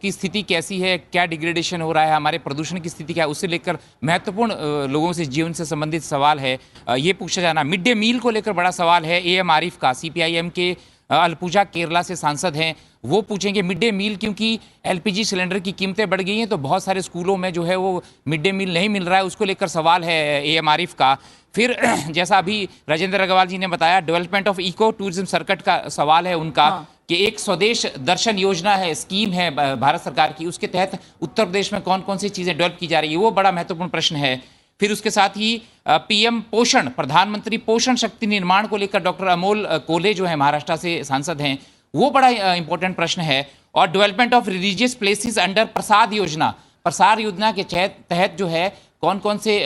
की स्थिति कैसी है, क्या डिग्रेडेशन हो रहा है, हमारे प्रदूषण की स्थिति क्या है, उससे लेकर महत्वपूर्ण लोगों से जीवन से संबंधित सवाल है, ये पूछा जाना। मिड डे मील को लेकर बड़ा सवाल है AM आरिफ का, CPIM के अलपुजा केरला से सांसद हैं, वो पूछेंगे मिड डे मील, क्योंकि LPG सिलेंडर की कीमतें बढ़ गई हैं, तो बहुत सारे स्कूलों में जो है वो मिड डे मील नहीं मिल रहा है, उसको लेकर सवाल है AM आरिफ का। फिर जैसा अभी राजेंद्र अग्रवाल जी ने बताया, development of eco tourism circuit का सवाल है उनका, कि एक स्वदेश दर्शन योजना है, स्कीम है भारत सरकार की, उसके तहत उत्तर प्रदेश में कौन कौन सी चीज़ें डेवलप की जा रही है, वो बड़ा महत्वपूर्ण प्रश्न है। फिर उसके साथ ही PM पोषण, प्रधानमंत्री पोषण शक्ति निर्माण को लेकर डॉक्टर अमोल कोले जो है महाराष्ट्र से सांसद हैं, वो बड़ा इंपॉर्टेंट प्रश्न है। और development of religious places under Prasad योजना, प्रसार योजना के तहत जो है कौन कौन से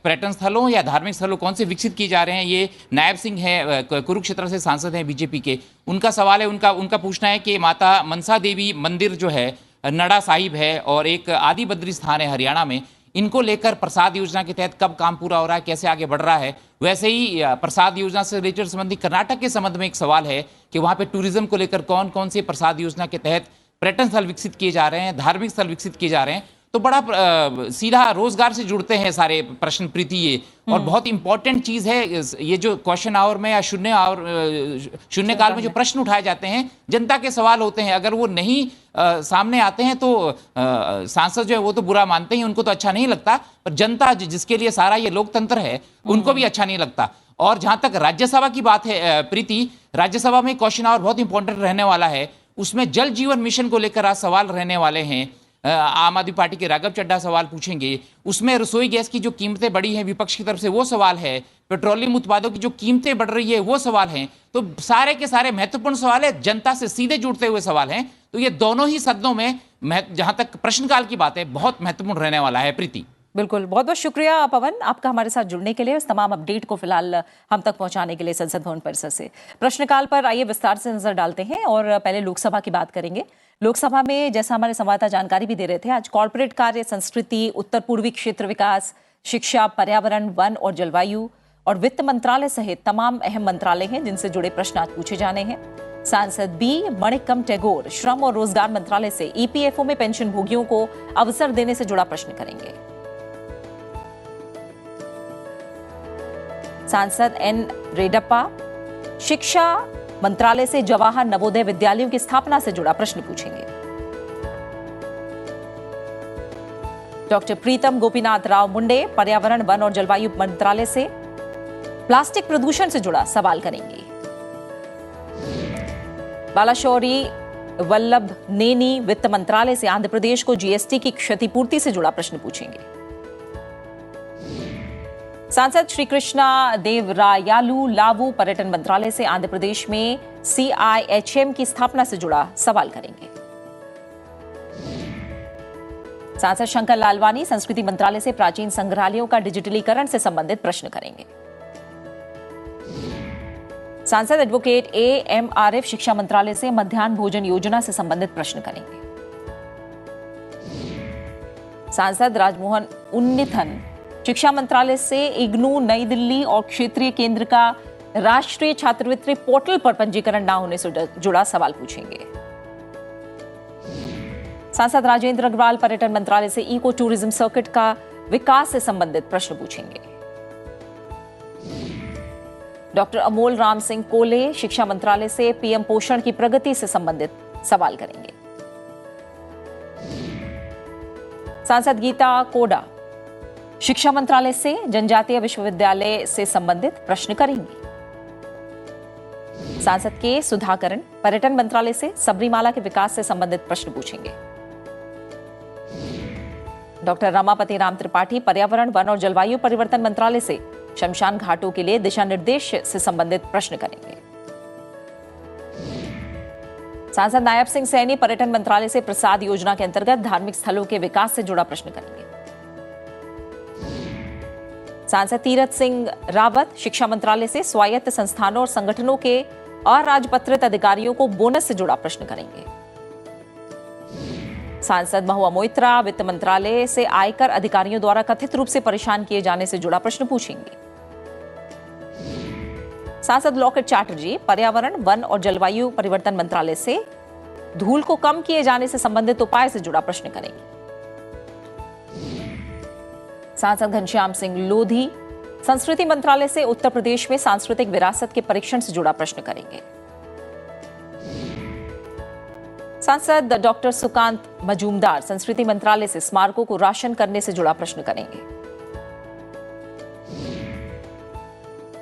पर्यटन स्थलों या धार्मिक स्थलों कौन से विकसित किए जा रहे हैं, ये नायब सिंह है, कुरुक्षेत्र से सांसद हैं BJP के, उनका सवाल है। उनका पूछना है कि माता मनसा देवी मंदिर जो है नड़ा साहिब है, और एक आदि बद्री स्थान है हरियाणा में, इनको लेकर प्रसाद योजना के तहत कब काम पूरा हो रहा है, कैसे आगे बढ़ रहा है। वैसे ही प्रसाद योजना से रिलेटेड संबंधी कर्नाटक के संबंध में एक सवाल है कि वहाँ पे टूरिज्म को लेकर कौन कौन से प्रसाद योजना के तहत पर्यटन स्थल विकसित किए जा रहे हैं, धार्मिक स्थल विकसित किए जा रहे हैं। तो बड़ा सीधा रोजगार से जुड़ते हैं सारे प्रश्न प्रीति ये, और बहुत इंपॉर्टेंट चीज है ये जो क्वेश्चन आवर में या शून्यकाल में जो प्रश्न उठाए जाते हैं, जनता के सवाल होते हैं, अगर वो नहीं सामने आते हैं तो सांसद जो है वो तो बुरा मानते हैं, उनको तो अच्छा नहीं लगता, पर जनता जिसके लिए सारा ये लोकतंत्र है उनको भी अच्छा नहीं लगता। और जहां तक राज्यसभा की बात है प्रीति, राज्यसभा में क्वेश्चन आवर बहुत इंपॉर्टेंट रहने वाला है, उसमें जल जीवन मिशन को लेकर आज सवाल रहने वाले हैं। आम आदमी पार्टी के राघव चड्ढा सवाल पूछेंगे, उसमें रसोई गैस की जो कीमतें बढ़ी हैं विपक्ष की तरफ से वो सवाल है, पेट्रोलियम उत्पादों की जो कीमतें बढ़ रही है वो सवाल है। तो सारे के सारे महत्वपूर्ण सवाल है, जनता से सीधे जुड़ते हुए सवाल हैं। तो ये दोनों ही सदनों में जहां तक प्रश्नकाल की बात है बहुत महत्वपूर्ण रहने वाला है प्रीति। बिल्कुल, बहुत बहुत शुक्रिया पवन आपका हमारे साथ जुड़ने के लिए, इस तमाम अपडेट को फिलहाल हम तक पहुंचाने के लिए संसद भवन परिसर से। प्रश्नकाल पर आइए विस्तार से नजर डालते हैं और पहले लोकसभा की बात करेंगे। लोकसभा में जैसा हमारे संवाददाता जानकारी भी दे रहे थे, आज कॉर्पोरेट कार्य, संस्कृति, उत्तर पूर्वी क्षेत्र विकास, शिक्षा, पर्यावरण, वन और जलवायु और वित्त मंत्रालय सहित तमाम अहम मंत्रालय हैं जिनसे जुड़े प्रश्न आज पूछे जाने हैं। सांसद बी मणिक्कम टैगोर श्रम और रोजगार मंत्रालय से ईपीएफओ में पेंशन भोगियों को अवसर देने से जुड़ा प्रश्न करेंगे। सांसद एन रेड्डप्पा शिक्षा मंत्रालय से जवाहर नवोदय विद्यालयों की स्थापना से जुड़ा प्रश्न पूछेंगे। डॉक्टर प्रीतम गोपीनाथ राव मुंडे पर्यावरण, वन और जलवायु मंत्रालय से प्लास्टिक प्रदूषण से जुड़ा सवाल करेंगे। बालाशौरी वल्लभ नेनी वित्त मंत्रालय से आंध्र प्रदेश को जीएसटी की क्षतिपूर्ति से जुड़ा प्रश्न पूछेंगे। सांसद श्री कृष्णा देवरायालू लावू पर्यटन मंत्रालय से आंध्र प्रदेश में सीआईएचएम की स्थापना से जुड़ा सवाल करेंगे। सांसद शंकर लालवानी संस्कृति मंत्रालय से प्राचीन संग्रहालयों का डिजिटलीकरण से संबंधित प्रश्न करेंगे। सांसद एडवोकेट एएमआरएफ शिक्षा मंत्रालय से मध्याह्न भोजन योजना से संबंधित प्रश्न करेंगे। सांसद राजमोहन उन्नीथन शिक्षा मंत्रालय से इग्नू नई दिल्ली और क्षेत्रीय केंद्र का राष्ट्रीय छात्रवृत्ति पोर्टल पर पंजीकरण न होने से जुड़ा सवाल पूछेंगे। सांसद राजेंद्र अग्रवाल पर्यटन मंत्रालय से इको टूरिज्म सर्किट का विकास से संबंधित प्रश्न पूछेंगे। डॉक्टर अमोल राम सिंह कोले शिक्षा मंत्रालय से पीएम पोषण की प्रगति से संबंधित सवाल करेंगे। सांसद गीता कोडा शिक्षा मंत्रालय से जनजातीय विश्वविद्यालय से संबंधित प्रश्न करेंगे। सांसद के सुधाकरण पर्यटन मंत्रालय से सबरीमाला के विकास से संबंधित प्रश्न पूछेंगे। डॉक्टर रमापति राम त्रिपाठी पर्यावरण, वन और जलवायु परिवर्तन मंत्रालय से शमशान घाटों के लिए दिशा निर्देश से संबंधित प्रश्न करेंगे। सांसद नायब सिंह सैनी पर्यटन मंत्रालय से प्रसाद योजना के अंतर्गत धार्मिक स्थलों के विकास से जुड़ा प्रश्न करेंगे। सांसद तीरथ सिंह रावत शिक्षा मंत्रालय से स्वायत्त संस्थानों और संगठनों के अराजपत्रित अधिकारियों को बोनस से जुड़ा प्रश्न करेंगे। सांसद महुआ मोइत्रा वित्त मंत्रालय से आयकर अधिकारियों द्वारा कथित रूप से परेशान किए जाने से जुड़ा प्रश्न पूछेंगे। सांसद लॉकेट चैटर्जी पर्यावरण, वन और जलवायु परिवर्तन मंत्रालय से धूल को कम किए जाने से संबंधित उपाय से जुड़ा प्रश्न करेंगे। सांसद घनश्याम सिंह लोधी संस्कृति मंत्रालय से उत्तर प्रदेश में सांस्कृतिक विरासत के परीक्षण से जुड़ा प्रश्न करेंगे। सांसद डॉक्टर सुकांत मजूमदार संस्कृति मंत्रालय से स्मारकों को राशन करने से जुड़ा प्रश्न करेंगे।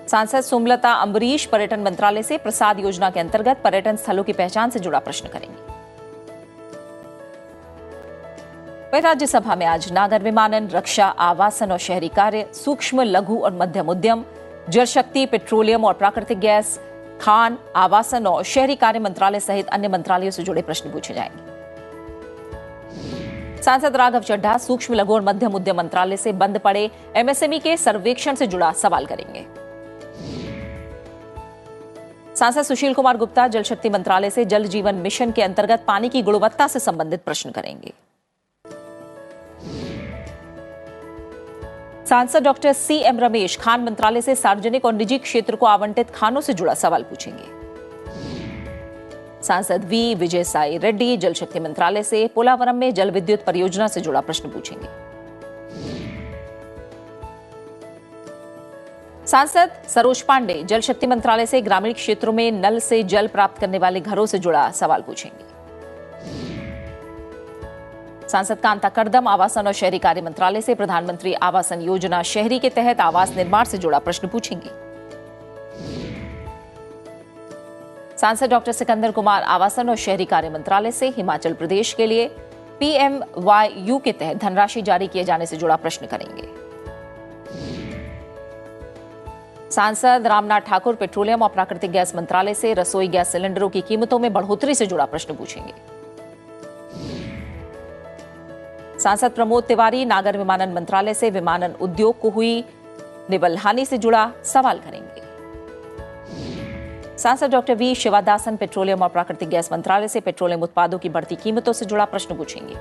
सांसद सोमलता अंबरीश पर्यटन मंत्रालय से प्रसाद योजना के अंतर्गत पर्यटन स्थलों की पहचान से जुड़ा प्रश्न करेंगे। वह राज्यसभा में आज नागर विमानन, रक्षा, आवासन और शहरी कार्य, सूक्ष्म, लघु और मध्यम उद्यम, जल शक्ति, पेट्रोलियम और प्राकृतिक गैस, खान, आवासन और शहरी कार्य मंत्रालय सहित अन्य मंत्रालयों से जुड़े प्रश्न पूछे जाएंगे। सांसद राघव चड्ढा सूक्ष्म, लघु और मध्यम उद्यम मंत्रालय से बंद पड़े एमएसएमई के सर्वेक्षण से जुड़ा सवाल करेंगे। सांसद सुशील कुमार गुप्ता जल शक्ति मंत्रालय से जल जीवन मिशन के अंतर्गत पानी की गुणवत्ता से संबंधित प्रश्न करेंगे। सांसद डॉक्टर सीएम रमेश खान मंत्रालय से सार्वजनिक और निजी क्षेत्र को आवंटित खानों से जुड़ा सवाल पूछेंगे। सांसद वी विजय साई रेड्डी जल शक्ति मंत्रालय से पोलावरम में जल विद्युत परियोजना से जुड़ा प्रश्न पूछेंगे। सांसद सरोज पांडे जल शक्ति मंत्रालय से ग्रामीण क्षेत्रों में नल से जल प्राप्त करने वाले घरों से जुड़ा सवाल पूछेंगे। सांसद कांता करदम आवासन और शहरी कार्य मंत्रालय से प्रधानमंत्री आवासन योजना शहरी के तहत आवास निर्माण से जुड़ा प्रश्न पूछेंगे। सांसद डॉक्टर सिकंदर कुमार आवासन और शहरी कार्य मंत्रालय से हिमाचल प्रदेश के लिए PMYU के तहत धनराशि जारी किए जाने से जुड़ा प्रश्न करेंगे। सांसद रामनाथ ठाकुर पेट्रोलियम और प्राकृतिक गैस मंत्रालय से रसोई गैस सिलेंडरों की कीमतों में बढ़ोतरी से जुड़ा प्रश्न पूछेंगे। सांसद प्रमोद तिवारी नागर विमानन मंत्रालय से विमानन उद्योग को हुई निबल-हानि से जुड़ा सवाल करेंगे। सांसद डॉक्टर वी शिवादासन पेट्रोलियम और प्राकृतिक गैस मंत्रालय से पेट्रोलियम उत्पादों की बढ़ती कीमतों से जुड़ा प्रश्न पूछेंगे।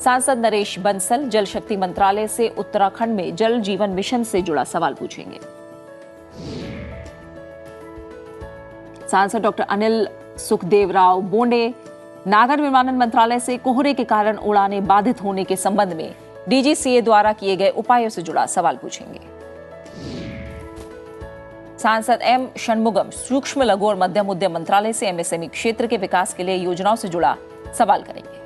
सांसद नरेश बंसल जल शक्ति मंत्रालय से उत्तराखंड में जल जीवन मिशन से जुड़ा सवाल पूछेंगे। सांसद डॉक्टर अनिल सुखदेवराव बोंडे नागर विमानन मंत्रालय से कोहरे के कारण उड़ानें बाधित होने के संबंध में डीजीसीए द्वारा किए गए उपायों से जुड़ा सवाल पूछेंगे। सांसद एम षणमुगम सूक्ष्म लघु और मध्यम उद्यम मंत्रालय से एमएसएमई क्षेत्र के विकास के लिए योजनाओं से जुड़ा सवाल करेंगे।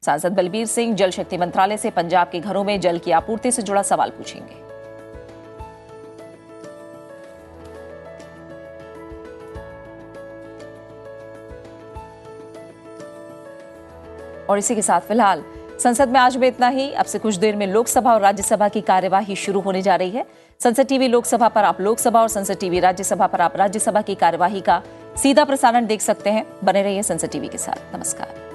सांसद बलबीर सिंह जल शक्ति मंत्रालय से पंजाब के घरों में जल की आपूर्ति से जुड़ा सवाल पूछेंगे। और इसी के साथ फिलहाल संसद में आज में इतना ही। अब से कुछ देर में लोकसभा और राज्यसभा की कार्यवाही शुरू होने जा रही है। संसद टीवी लोकसभा पर आप लोकसभा और संसद टीवी राज्यसभा पर आप राज्यसभा की कार्यवाही का सीधा प्रसारण देख सकते हैं। बने रहिए संसद टीवी के साथ। नमस्कार।